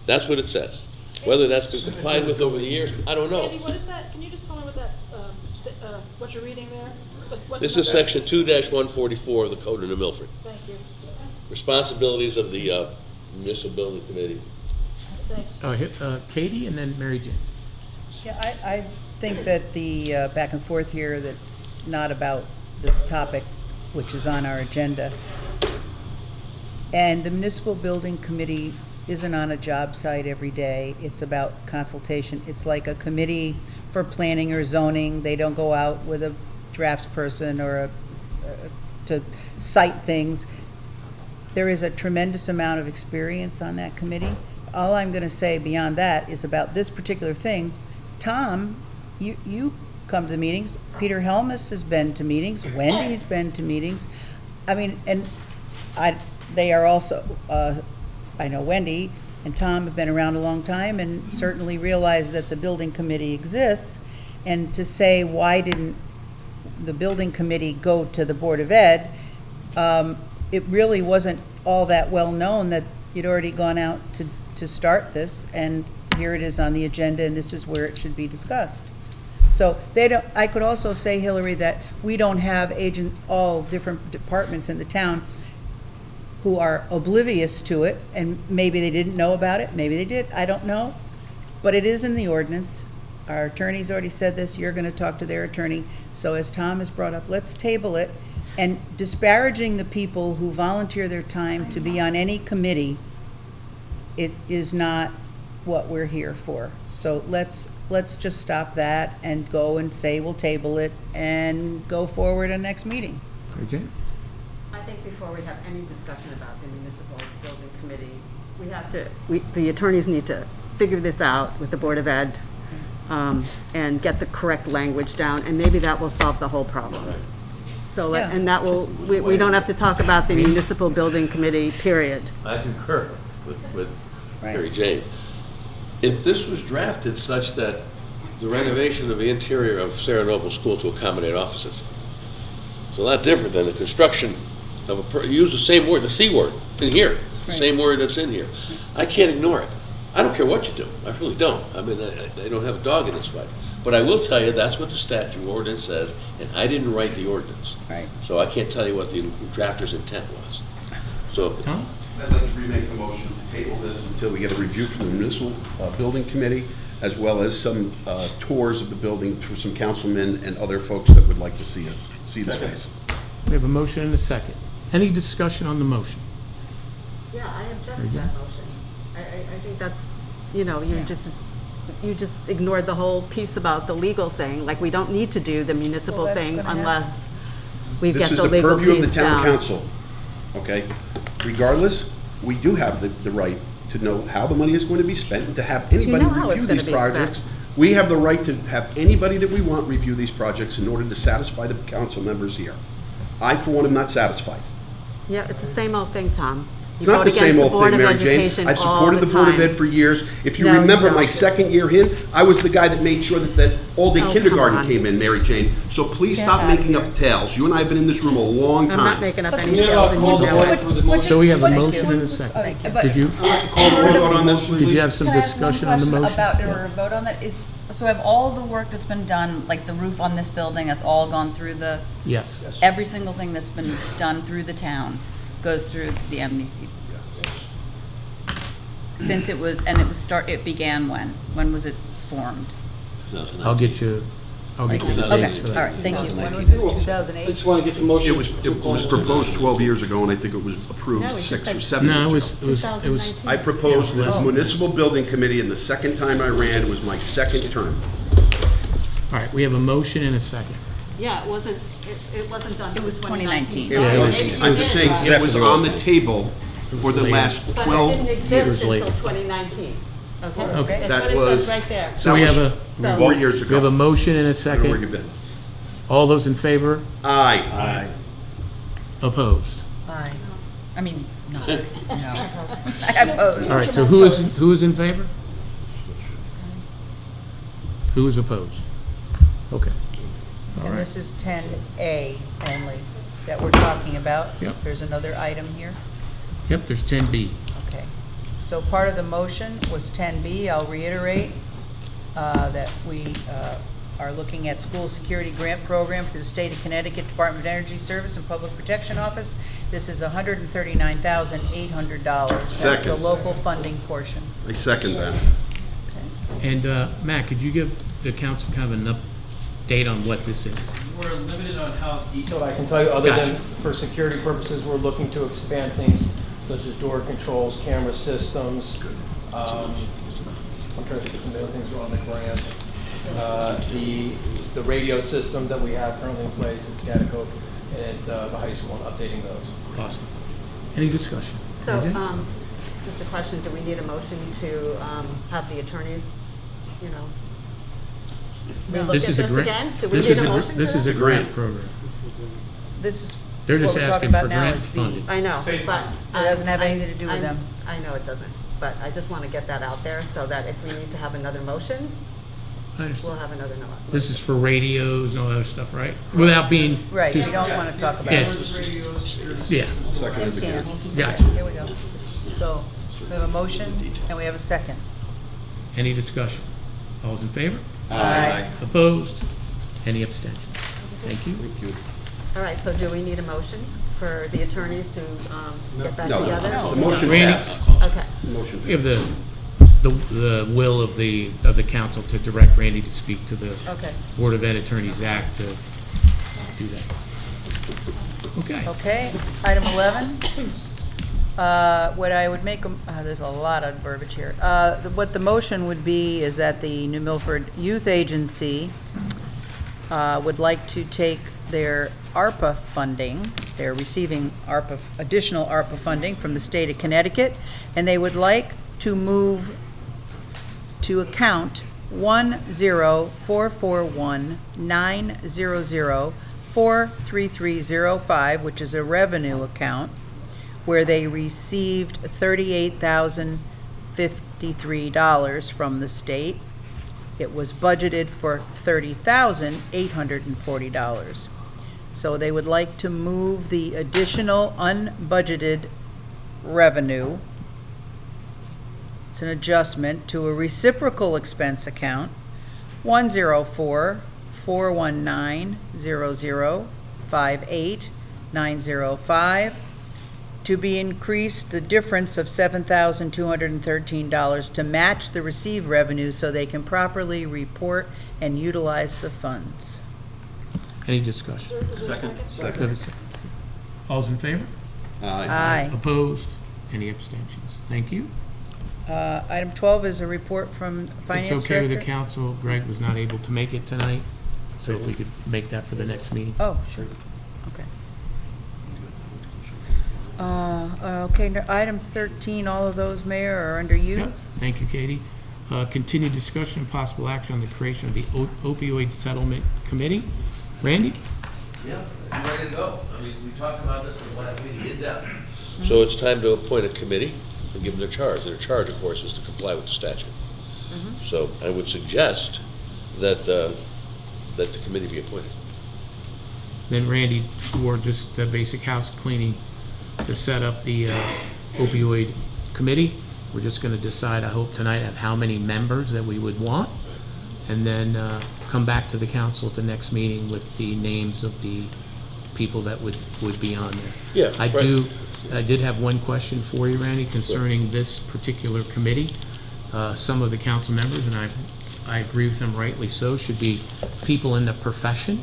That's what it says. Whether that's been complied with over the years, I don't know. Andy, what is that? Can you just tell me what that, what you're reading there? This is section 2-144 of the Code of New Milford. Thank you. Responsibilities of the municipal building committee. Thanks. Katie and then Mary Jane. Yeah, I think that the back and forth here, that's not about this topic, which is on our agenda. And the Municipal Building Committee isn't on a job site every day. It's about consultation. It's like a committee for planning or zoning. They don't go out with a draftsperson or to cite things. There is a tremendous amount of experience on that committee. All I'm going to say beyond that is about this particular thing. Tom, you come to the meetings. Peter Helmus has been to meetings. Wendy's been to meetings. I mean, and they are also, I know Wendy and Tom have been around a long time and certainly realize that the building committee exists. And to say, why didn't the building committee go to the Board of Ed, it really wasn't all that well known that you'd already gone out to start this, and here it is on the agenda, and this is where it should be discussed. So I could also say, Hillary, that we don't have all different departments in the town who are oblivious to it, and maybe they didn't know about it, maybe they did, I don't know. But it is in the ordinance. Our attorney's already said this, you're gonna talk to their attorney. So as Tom has brought up, let's table it. And disparaging the people who volunteer their time to be on any committee, it is not what we're here for. So let's just stop that and go and say we'll table it and go forward in next meeting. Mary Jane? I think before we have any discussion about the municipal building committee, the attorneys need to figure this out with the Board of Ed and get the correct language down, and maybe that will solve the whole problem. So, Yeah. and that will, we don't have to talk about the municipal building committee, period. I concur with Right. Mary Jane. If this was drafted such that the renovation of the interior of Sarah Noble School to accommodate offices, it's a lot different than the construction of use the same word, the C word, in here, the same word that's in here. I can't ignore it. I don't care what you do. I really don't. I mean, I don't have a dog in this fight. But I will tell you, that's what the statute ordinance says, and I didn't write the ordinance. Right. So I can't tell you what the drafter's intent was. So, Tom? I'd like to remake the motion to table this until we get a review from the municipal building committee, as well as some tours of the building through some councilmen and other folks that would like to see the space. We have a motion and a second. Any discussion on the motion? Yeah, I object to that motion. I think that's, you just ignored the whole piece about the legal thing. Like, we don't need to do the municipal Well, that's thing gonna unless we This get is the the legal purview of piece the town down. council, okay? Regardless, we do have the right to know how the money is going to be spent and to have anybody know how it's review gonna these be spent. projects. We have the right to have anybody that we want review these projects in order to satisfy the council members here. I, for one, am not satisfied. Yeah, it's the same old thing, Tom. It's You not vote the same against old Board thing, of Mary Jane. Education I've all supported the Board of time. Ed for years. If you No, you remember my don't. second year in, I was the guy that made sure that all-day Oh, come kindergarten on. came in, Mary Jane. So please stop making up tales. You and I have been in this room a long I'm time. not making up Can any we details, and you call the know vote it. for the motion? So we have a Thank you. motion and a second. Thank you. Did you, Call for a vote on this, please. did you have some Can I ask one discussion on the question motion? about, or a vote on that? So have all the work that's been done, like the roof on this building, that's all gone through Yes. every single thing that's been done through the town goes through the MDC? Since it began when? When was it formed? I'll get you the Okay, dates for that. all right, thank you. When was it, I 2008? just want to get the motion. It was proposed 12 years ago, and I think it was approved No, we 6 just or said- 7 No, years it ago. was, it was, I proposed the Yeah. municipal building committee, and the second time I ran, it was my second term. all right, we have a motion and a second. Yeah, it wasn't done. It was 2019. It Yeah, it was, was- I'm just saying, it was on the table for the last But it 12 didn't years. exist later. until 2019. Okay? Okay. That's That what it was- says right there. So we have a, So- 4 years we have a ago. motion and a I don't know where second. you've been. All those in favor? Aye. Opposed? Aye. I mean, no, no. I oppose. All right, so who is in favor? Who is opposed? Okay. All And right. this is 10A only that we're talking about? Yep. There's another item here? Yep, there's 10B. Okay. So part of the motion was 10B. I'll reiterate that we are looking at school security grant program through the State of Connecticut Department of Energy Service and Public Protection Office. This is $139,800. That's the Second. local funding portion. I second that. And Matt, could you give the council kind of an update on what this is? We're limited on how detailed I can tell you, other than for security purposes, we're looking to expand things such as door controls, camera systems. I'm trying to think of some other things we're on the grant. The radio system that we have currently in place at Scaticoke and the high school, and updating those. Awesome. Any discussion? So, AJ? just a question, do we need a motion to have the attorneys, you know, relook at this again? Do we need a motion This for is that? a grant program. This is They're just what we're asking talking for about now grant is B. funding. I know, but. It doesn't have anything to do with them. I know it doesn't, but I just want to get that out there so that if we need to have another motion, I understand. we'll have another motion. This is for radios and all that other stuff, right? Without being. Right, too- you don't want to talk about Yeah. it. Yeah. Tin cans. Gotcha. Here we go. So, we have a motion and we have a second. Any discussion? All's in favor? Aye. Opposed? Any abstentions? Thank you. Thank you. All right, so do we need a motion for the attorneys to get back No, together? the motion Randy? passed. Okay. The motion We have passed. the will of the council to direct Randy to speak to the Okay. Board of Ed Attorneys Act to do that. Okay. Okay, item 11. What I would make, there's a lot of verbiage here. What the motion would be is that the New Milford Youth Agency would like to take their ARPA funding, they're receiving additional ARPA funding from the state of Connecticut, and they would like to move to account 1044190043305, which is a revenue account, where they received $38,053 from the state. It was budgeted for $30,840. So they would like to move the additional unbudgeted revenue, it's an adjustment, to a reciprocal expense account, 1044190058905, to be increased the difference of $7,213 to match the received revenue so they can properly report and utilize the funds. Any discussion? Second. All's in favor? Aye. Opposed? Any abstentions? Thank you. Item 12 is a report from If Finance it's okay with the Director. council, Greg was not able to make it tonight, so if we could make that for the next meeting. Oh, sure, okay. Okay, item 13, all of those, Mayor, are under you. Yep. Thank you, Katie. Continued discussion and possible action on the creation of the opioid settlement committee. Randy? Yeah, I'm ready to go. I mean, we talked about this in the last meeting in depth. So it's time to appoint a committee and give them their charge. Their charge, of course, is to comply with the statute. So I would suggest that, that the committee be appointed. Then Randy, for just basic house cleaning, to set up the opioid committee. We're just going to decide, I hope tonight, of how many members that we would want, and then come back to the council at the next meeting with the names of the people that would be on there. Yeah, I right. did have one question for you, Randy, concerning this particular committee. Some of the council members, and I agree with them rightly so, should be people in the profession.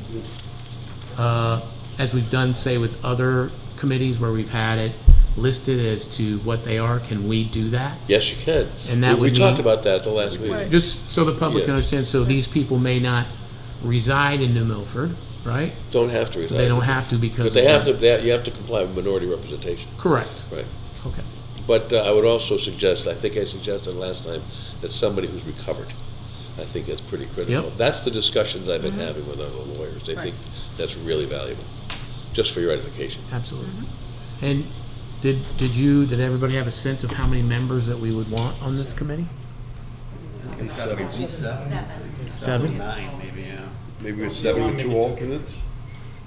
As we've done, say, with other committees where we've had it listed as to what they are, can we do that? Yes, you can. And that We would talked mean- about that at the last meeting. Just so the public can Yeah. understand, so these people may not reside in New Milford, right? Don't have to reside. They don't have to because. But they of have that. to, you have to comply with minority representation. Correct. Right. Okay. But I would also suggest, I think I suggested last time, that somebody who's recovered. I think that's pretty critical. Yep. That's the discussions I've been having with other lawyers. They think that's really valuable, just for your edification. Absolutely. And did everybody have a sense of how many members that we would want on this committee? It's gotta be at least seven. Seven? 9, maybe, yeah. Maybe with 7 with 2 alternates?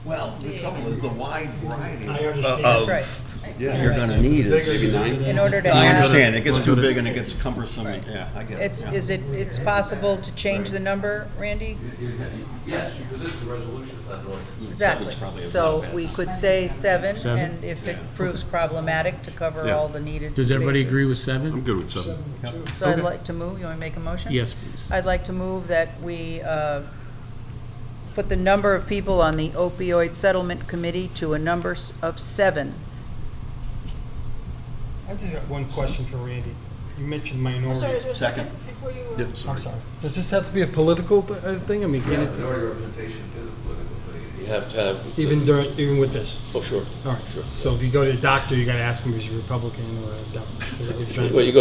Well, the trouble is the wide variety I understand. of That's right. Yeah. you're gonna need is. Maybe 9? In order to I have. understand, it gets too big and it gets cumbersome, yeah, I get it. It's possible to change the number, Randy? Yes, because this is a resolution, it's not an ordinance. Exactly. So we could say 7, and if it proves problematic, to cover Yeah. all the needed Does everybody bases. agree with 7? I'm good with 7. So I'd Okay. like to move, you want me to make a motion? Yes, please. I'd like to move that we put the number of people on the opioid settlement committee to a number of 7. I just got one question for Randy. You mentioned I'm minority. sorry, is there a Second. before you? Yeah, I'm sorry. sorry. Does this have to be a political thing? I mean, can it, Minority representation is a political thing. You have to have. even with this? Oh, sure. All right. So if you go to the doctor, you got to ask him if he's Republican or a Democrat. Is that what you're trying to Well, say? you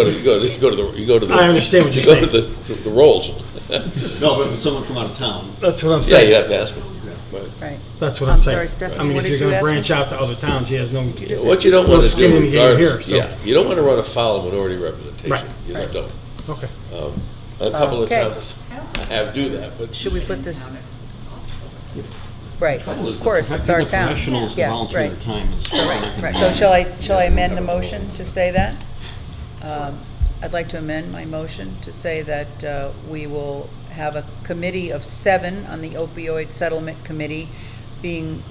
go to the. I understand what you're you go saying. to the rolls. No, but if it's someone from out of town. That's what I'm Yeah, saying. you have to ask them. Right. Right. That's what I'm saying. sorry, Stephanie, I mean, what if did you're you going to ask branch me? out to other towns, he has no. What you don't no want to skin do in the game here. regardless, So. yeah, you don't want to run afoul of minority representation. Right. You just don't. Okay. A couple of Okay. towns have do that, but. Should we put this? Right, Trouble is of course, the it's our town. professionals to Yeah, volunteer right. their time is. Right. So shall I amend the motion to say that? I'd like to amend my motion to say that we will have a committee of 7 on the opioid settlement committee, being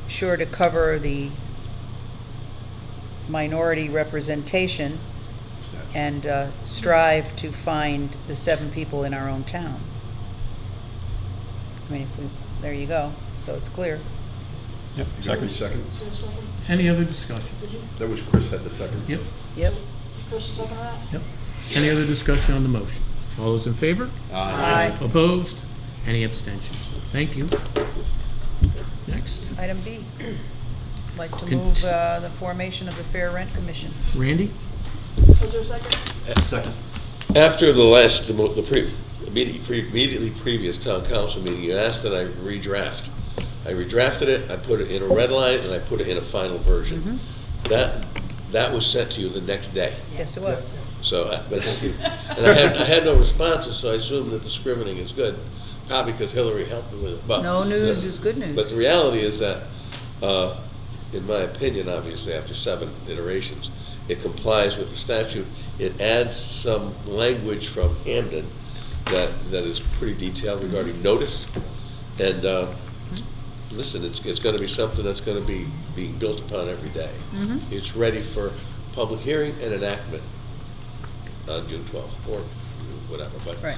sure to cover the minority representation and strive to find the 7 people in our own town. I mean, there you go, so it's clear. Yep, second. Any other discussion? That was Chris had the second. Yep. Yep. Chris, is second that? Yep. Any other discussion on the motion? All those in favor? Aye. Opposed? Any abstentions? Thank you. Next. Item B. I'd like to Con- move the formation of the Fair Rent Commission. Randy? Was there a second? Second. After the last, immediately previous town council meeting, you asked that I redraft. I redrafted it, I put it in a red line, and I put it in a final version. That was sent to you the next day. Yes, it was. So, and I had no responses, so I assumed that the scrivening is good, probably because Hillary helped me with it. But No news is good news. But the reality is that, in my opinion, obviously, after 7 iterations, it complies with the statute. It adds some language from Hamden that is pretty detailed regarding notice. And listen, it's going to be something that's going to be being built upon every day. It's ready for public hearing and enactment on June 12th or whatever. But Right.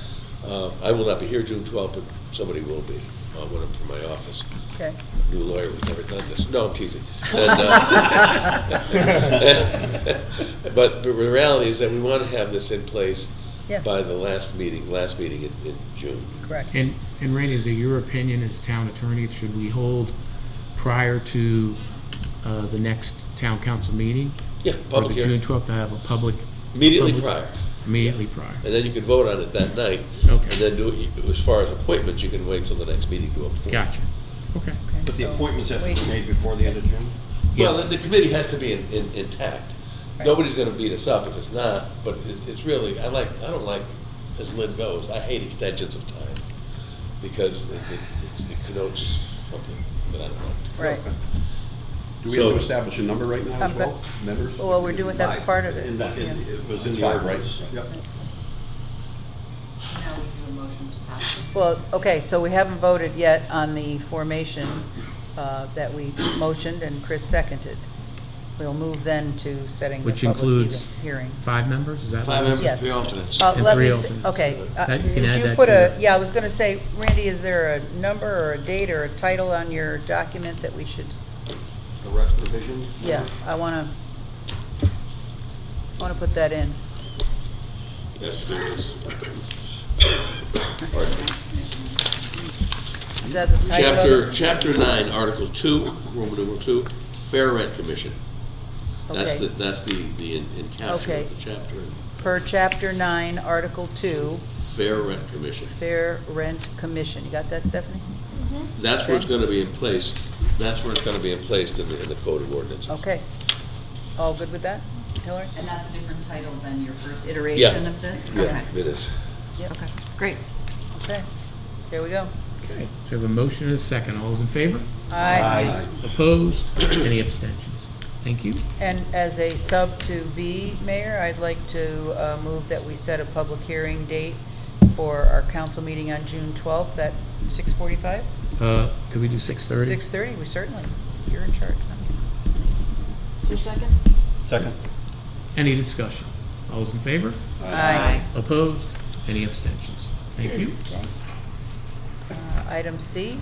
I will not be here June 12th, but somebody will be when I'm from my office. Okay. New lawyer who's never done this. No, I'm teasing. But the reality is that we want to have this in place Yes. by the last meeting in June. Correct. And Randy, is it your opinion as town attorney, should we hold prior to the next town council meeting? Yeah, Or public the hearing. June 12th to have a public? Immediately public- prior. Immediately prior. And then you can vote on it that night. Okay. And then do it, as far as appointments, you can wait till the next meeting to appoint. Gotcha. Okay. But the so appointments have to wait. be made before the end of June? Well, Yes. the committee has to be intact. Right. Nobody's gonna beat us up if it's not, but it's really, I don't like, as Lynn goes, I hate extensions of time, because it connotes something that I don't like. Right. Do we have to So- establish a number right now I'm as well, members? Well, we're doing, that's part of it. In that, Yeah. it was in That's the 5, right? ordinance. Yep. Now we do a motion to pass. Well, okay, so we haven't voted yet on the formation that we motioned and Chris seconded. We'll move then to setting the Which public includes hearing. 5 members, is that? what 5 it is? members, Yes. 3 alternates. And Let 3 me alternates. okay, That- you can did add you that put to a, the- yeah, I was gonna say, Randy, is there a number or a date or a title on your document that we should, The rec provision? yeah, I wanna put that in. Yes, there is. Is that the title of it? Chapter 9, Article 2, Roman numeral 2, Fair Rent Commission. That's Okay. the in caption Okay. of the chapter. Per Chapter 9, Article 2, Fair Rent Commission. Fair Rent Commission. You got that, Stephanie? That's where it's Okay. gonna be in place, that's where it's gonna be in place in the code of ordinances. Okay. All good with that, Hillary? And that's a different title than your first iteration of this? Yeah, Okay. it is. Yep. Okay, great. Okay, here we go. Okay, so we have a motion and a second. All those in favor? Aye. Opposed? Any abstentions? Thank you. And as a sub to B, Mayor, I'd like to move that we set a public hearing date for our council meeting on June 12th at 6:45? Could we do 6:30? 6:30, we certainly, you're in charge now. Your second? Second. Any discussion? All those in favor? Aye. Opposed? Any abstentions? Thank you. Item C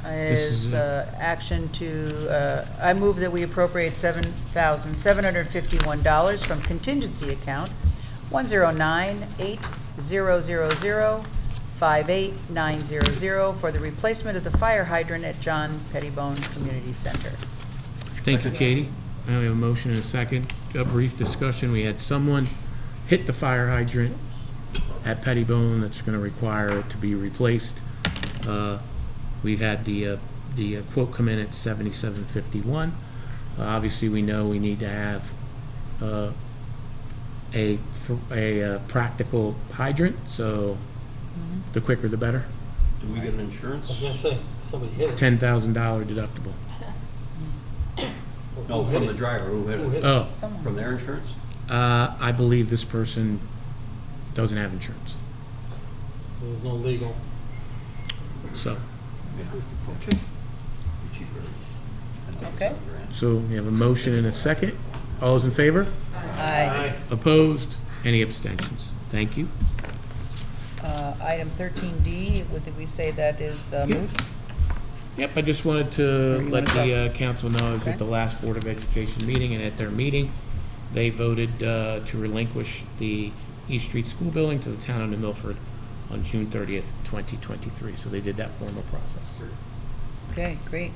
This is is action to, I move that we appropriate $7,751 from contingency account 10980005890 for the replacement of the fire hydrant at John Pettibone Community Center. Thank you, Katie. I have a motion and a second. A brief discussion. We had someone hit the fire hydrant at Pettibone that's going to require it to be replaced. We had the quote come in at $77.51. Obviously, we know we need to have a practical hydrant, so the quicker the better. Do we get an insurance? I was gonna say, somebody hit it. $10,000 deductible. No, from the driver, who hit it? Oh. From their insurance? I believe this person doesn't have insurance. So there's no legal. So, Okay. Okay. so we have a motion and a second. All those in favor? Aye. Opposed? Any abstentions? Thank you. Item 13D, did we say that is moot? Yep, I just wanted to you let wanna the council know, I was Okay. at the last Board of Education meeting, and at their meeting, they voted to relinquish the East Street School Building to the town of New Milford on June 30th, 2023. So they did that formal process. Okay, great.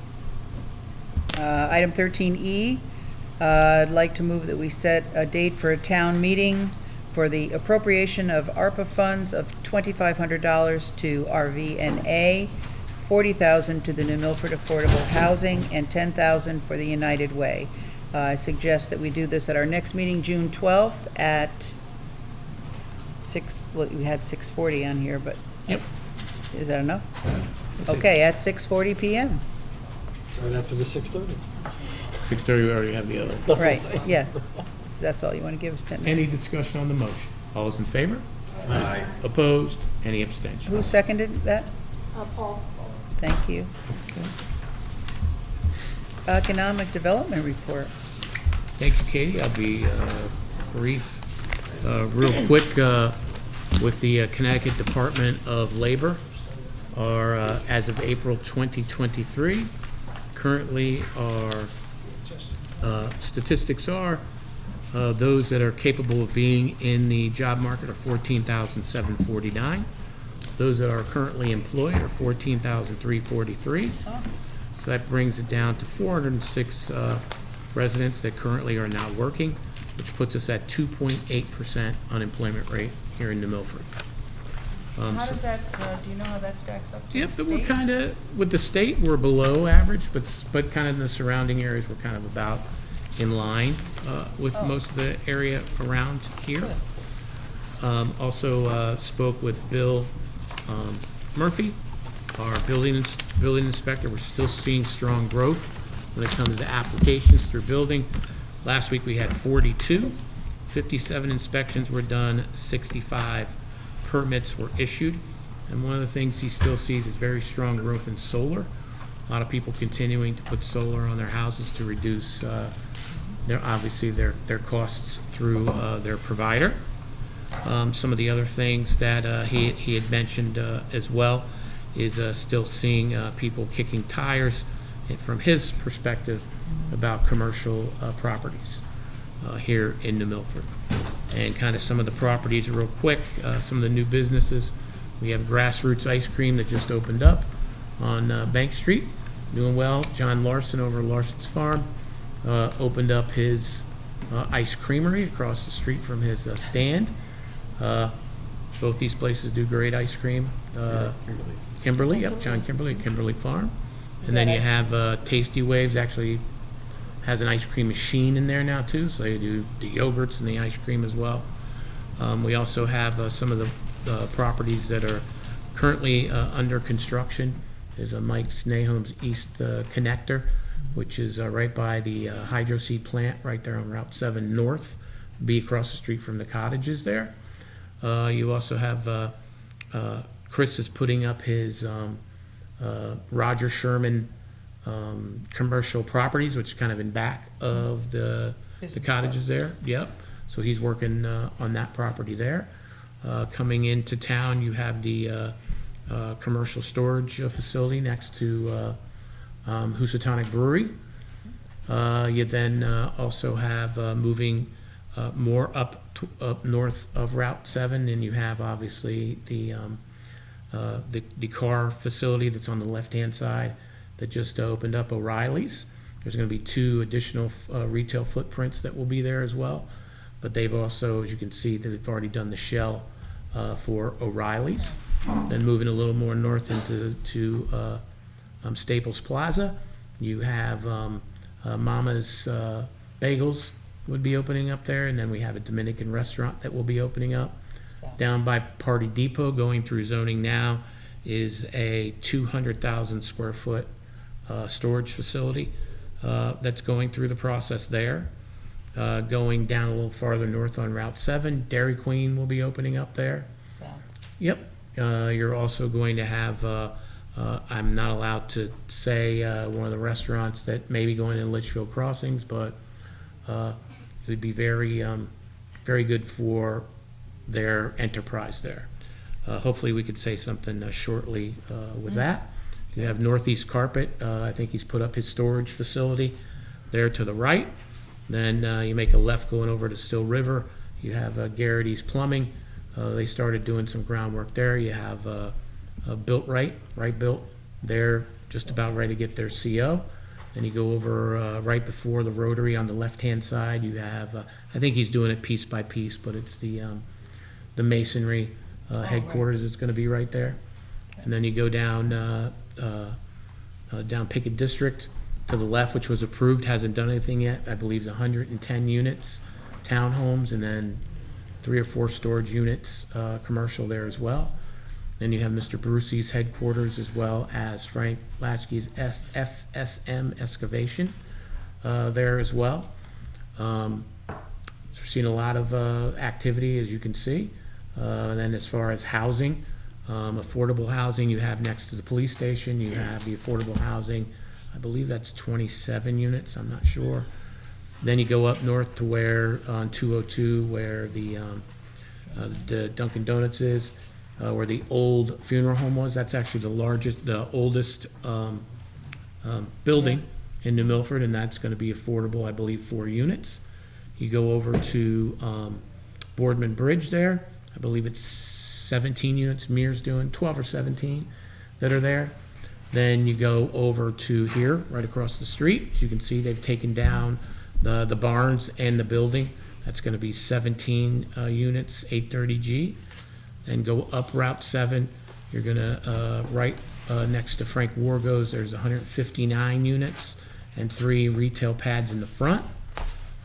Item 13E, I'd like to move that we set a date for a town meeting for the appropriation of ARPA funds of $2,500 to RV&A, $40,000 to the New Milford Affordable Housing, and $10,000 for the United Way. I suggest that we do this at our next meeting, June 12th at 6, well, we had 6:40 on here, but. Yep. Is that enough? That's it. Okay, at 6:40 PM. Right after the 6:30. 6:30, we already have the other. That's what I'm Right, saying. yeah. That's all you want to give us, 10 Any minutes. discussion on the motion? All those in favor? Aye. Opposed? Any abstentions? Who seconded that? Paul. Thank you. Economic Development Report. Thank you, Katie. I'll be brief, real quick. With the Connecticut Department of Labor, are as of April 2023, currently our statistics are those that are capable of being in the job market are 14,749. Those that are currently employed are 14,343. So that brings it down to 406 residents that currently are not working, which puts us at 2.8% unemployment rate here in New Milford. How does that, do you know how that stacks up to Yep, the but we're state? kind of, with the state, we're below average, but kind of in the surrounding areas, we're kind of about in line with most of the area around here. Also spoke with Bill Murphy, our building inspector. We're still seeing strong growth when it comes to applications through building. Last week we had 42, 57 inspections were done, 65 permits were issued. And one of the things he still sees is very strong growth in solar. A lot of people continuing to put solar on their houses to reduce their costs through their provider. Some of the other things that he had mentioned as well is still seeing people kicking tires, and from his perspective, about commercial properties here in New Milford. And kind of some of the properties real quick, some of the new businesses. We have Grassroots Ice Cream that just opened up on Bank Street, doing well. John Larson over at Larson's Farm opened up his ice creamery across the street from his stand. Both these places do great ice cream. Kimberly, yep, John Kimberly at Kimberly Farm. And then you have Tasty Waves actually has an ice cream machine in there now too, so they do the yogurts and the ice cream as well. We also have some of the properties that are currently under construction. There's a Mike Snahome's East Connector. which is right by the hydro seed plant, right there on Route 7 North, be across the street from the cottages there. You also have, Chris is putting up his Roger Sherman commercial properties, which is kind of in back of the cottages there. Yep. So he's working on that property there. Coming into town, you have the commercial storage facility next to Housatonic Brewery. You then also have moving more up north of Route 7, and you have obviously the car facility that's on the left-hand side that just opened up, O'Reilly's. There's going to be 2 additional retail footprints that will be there as well. But they've also, as you can see, they've already done the shell for O'Reilly's. Then moving a little more north into Staples Plaza, you have Mama's Bagels would be opening up there, and then we have a Dominican restaurant that will be opening up. Down by Party Depot, going through zoning now, is a 200,000 square foot storage facility that's going through the process there. Going down a little farther north on Route 7, Dairy Queen will be opening up there. Yep. You're also going to have, I'm not allowed to say one of the restaurants that may be going in Litchfield Crossings, but it would be very, very good for their enterprise there. Hopefully we could say something shortly with that. You have Northeast Carpet. I think he's put up his storage facility there to the right. Then you make a left going over to Still River. You have Garrity's Plumbing. They started doing some groundwork there. You have Built Right Built. They're just about ready to get their CO. Then you go over right before the Rotary on the left-hand side. You have, I think he's doing it piece by piece, but it's the masonry headquarters that's going to be right there. And then you go down down Pickett District to the left, which was approved, hasn't done anything yet. I believe it's 110 units, townhomes, and then 3 or 4 storage units, commercial there as well. Then you have Mr. Brucey's headquarters, as well as Frank Latchkey's FSM Excavation there as well. So we're seeing a lot of activity, as you can see. And then as far as housing, affordable housing, you have next to the police station, you have the affordable housing. I believe that's 27 units, I'm not sure. Then you go up north to where, on 202, where the Dunkin' Donuts is, where the old funeral home was. That's actually the oldest building in New Milford, and that's going to be affordable, I believe, 4 units. You go over to Boardman Bridge there. I believe it's 17 units Mears doing, 12 or 17 that are there. Then you go over to here, right across the street. As you can see, they've taken down the barns and the building. That's going to be 17 units, 830G. Then go up Route 7. You're going to, right next to Frank Wargo's, there's 159 units and 3 retail pads in the front.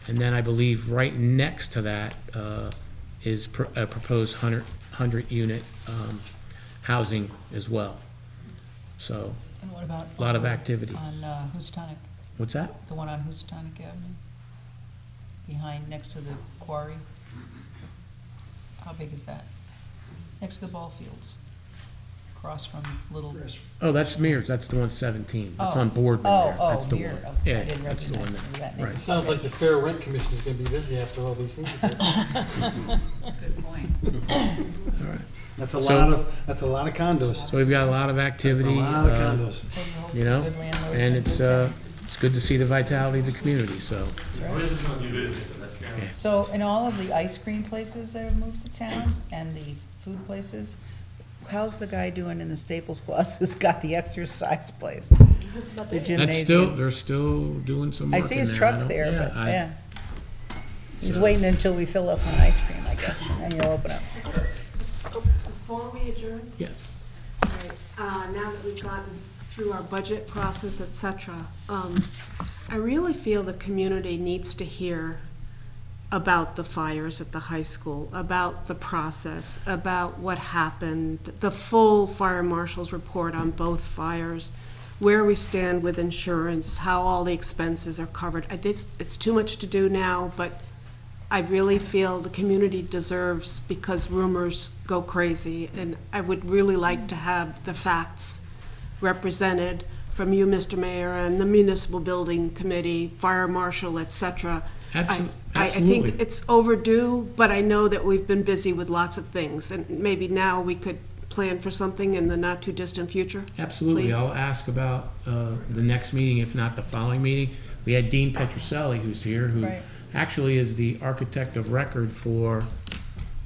And then I believe right next to that is a proposed 100 unit housing as well. So, And what about a lot of activity. on Housatonic? What's that? The one on Housatonic Avenue, behind, next to the quarry. How big is that? Next to the ball fields, across from Little. Oh, that's Mears. That's the one 17. That's Oh. on Boardman there. That's the Mears. one. Okay, I Yeah, didn't that's the one. recognize There. that name. Right. Sounds like the Fair Rent Commission is gonna be busy after all these things. Good point. All right. That's So- a lot of condos. So we've got a lot of activity. That's a lot of condos. You know, Good landlords and and it's good it's good to see the vitality of the community. So. That's right. So, in all of the ice cream places that have moved to town and the food places, how's the guy doing in the Staples Plaza who's got the exercise place? The gymnasium? That's still, they're still doing some work I see his in there. truck there, Yeah, but, I- yeah. He's So- waiting until we fill up on ice cream, I guess, and then you'll open up. Before we adjourn, Yes. now that we've gotten through our budget process, et cetera, I really feel the community needs to hear about the fires at the high school, about the process, about what happened, the full fire marshal's report on both fires, where we stand with insurance, how all the expenses are covered. It's too much to do now, but I really feel the community deserves, because rumors go crazy, and I would really like to have the facts represented from you, Mr. Mayor, and the Municipal Building Committee, Fire Marshal, et cetera. I think it's overdue, but I know that we've been busy with lots of things, and maybe now we could plan for something in the not-too-distant future? Absolutely. Please. I'll ask about the next meeting, if not the following meeting. We had Dean Petrucelli, who's here, who actually is the architect of record for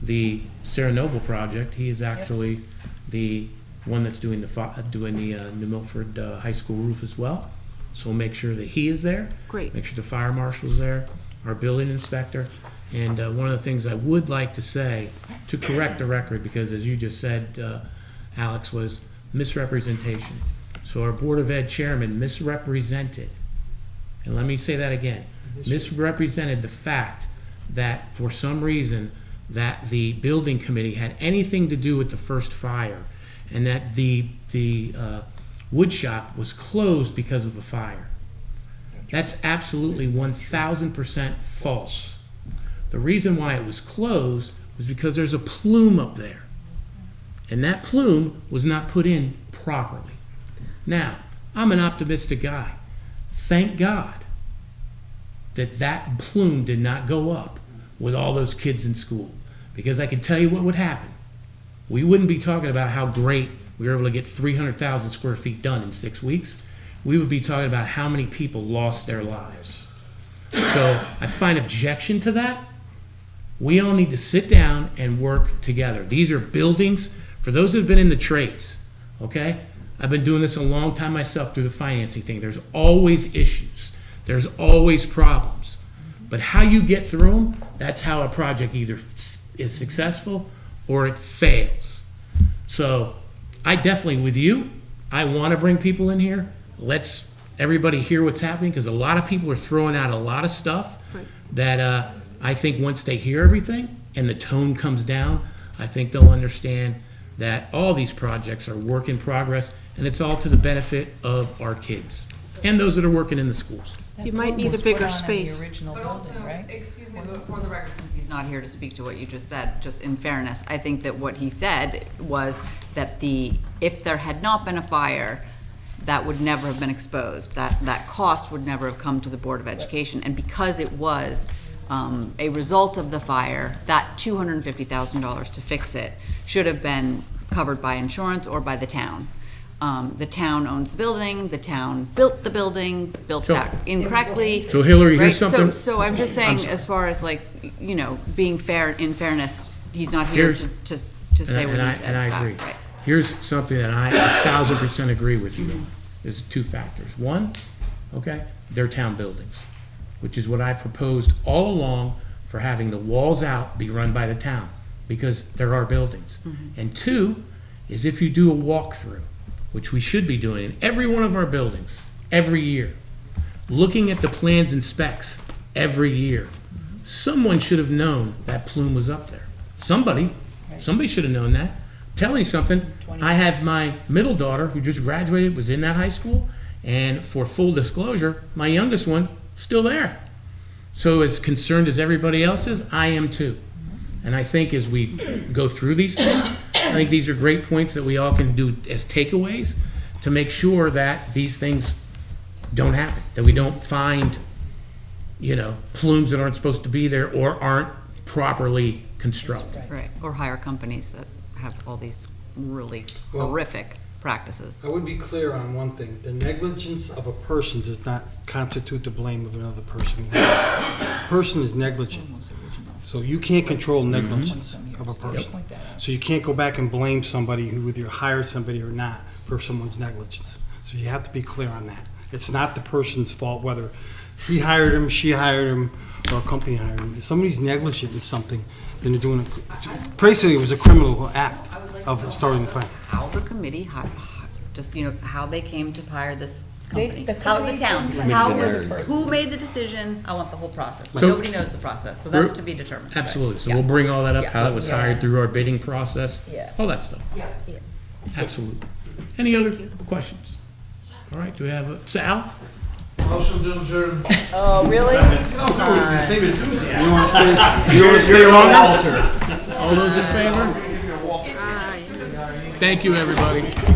the Sarah Noble project. He is actually the one that's doing the New Milford High School roof as well. So we'll make sure that he is there. Great. Make sure the fire marshal's there, our building inspector. And one of the things I would like to say, to correct the record, because as you just said, Alex, was misrepresentation. So our Board of Ed chairman misrepresented, and let me say that again, misrepresented the fact that for some reason that the building committee had anything to do with the first fire, and that the wood shop was closed because of a fire. That's absolutely 1,000% false. The reason why it was closed was because there's a plume up there, and that plume was not put in properly. Now, I'm an optimistic guy. Thank God that that plume did not go up with all those kids in school, because I can tell you what would happen. We wouldn't be talking about how great we were able to get 300,000 square feet done in 6 weeks. We would be talking about how many people lost their lives. So I find objection to that. We all need to sit down and work together. These are buildings, for those who have been in the trades, okay? I've been doing this a long time myself through the financing thing. There's always issues. There's always problems. But how you get through them, that's how a project either is successful or it fails. So I definitely, with you, I want to bring people in here. Let's everybody hear what's happening, because a lot of people are throwing out a lot of stuff that I think once they hear everything and the tone comes down, I think they'll understand that all these projects are work in progress, and it's all to the benefit of our kids and those that are working in the schools. You might need a bigger space. But also, excuse me, but for the record, since he's not here to speak to what you just said, just in fairness, I think that what he said was that if there had not been a fire, that would never have been exposed. That cost would never have come to the Board of Education. And because it was a result of the fire, that $250,000 to fix it should have been covered by insurance or by the town. The town owns the building, the town built the build that incorrectly. So Hillary, right? here's something. So I'm just saying, as far as being fair, in fairness, he's not here to say what he said. And I agree. Right. Here's something that I 1,000% agree with you on. There's two factors. One, okay, they're town buildings, which is what I've proposed all along for having the walls out be run by the town, because there are buildings. And two is if you do a walkthrough, which we should be doing in every one of our buildings every year, looking at the plans and specs every year, someone should have known that plume was up there. Somebody should have known that. Tell you something, I have my middle daughter who just graduated, was in that high school, and for full disclosure, my youngest one, still there. So as concerned as everybody else is, I am too. And I think as we go through these things, I think these are great points that we all can do as takeaways to make sure that these things don't happen, that we don't find, plumes that aren't supposed to be there or aren't properly constructed. Right, or hire companies that have all these really horrific practices. I would be clear on one thing. The negligence of a person does not constitute the blame of another person. A person is negligent. So you can't control negligence of a person. So you can't go back and blame somebody who either hired somebody or not for someone's negligence. So you have to be clear on that. It's not the person's fault whether he hired him, she hired him, or a company hired him. If somebody's negligent in something, then they're doing basically it was a criminal act of starting the fire. How the committee, how they came to hire this company, how the town, who made the decision. I want the whole process, but nobody knows the process, so that's to be determined. Absolutely, so we'll bring all that up, how it was hired through our bidding process, all that stuff. Yeah. Absolutely. Any other questions? All right, do we have Sal? Motion to adjourn. Oh, really? Same enthusiasm. You want to stay longer? All those in favor? Thank you, everybody.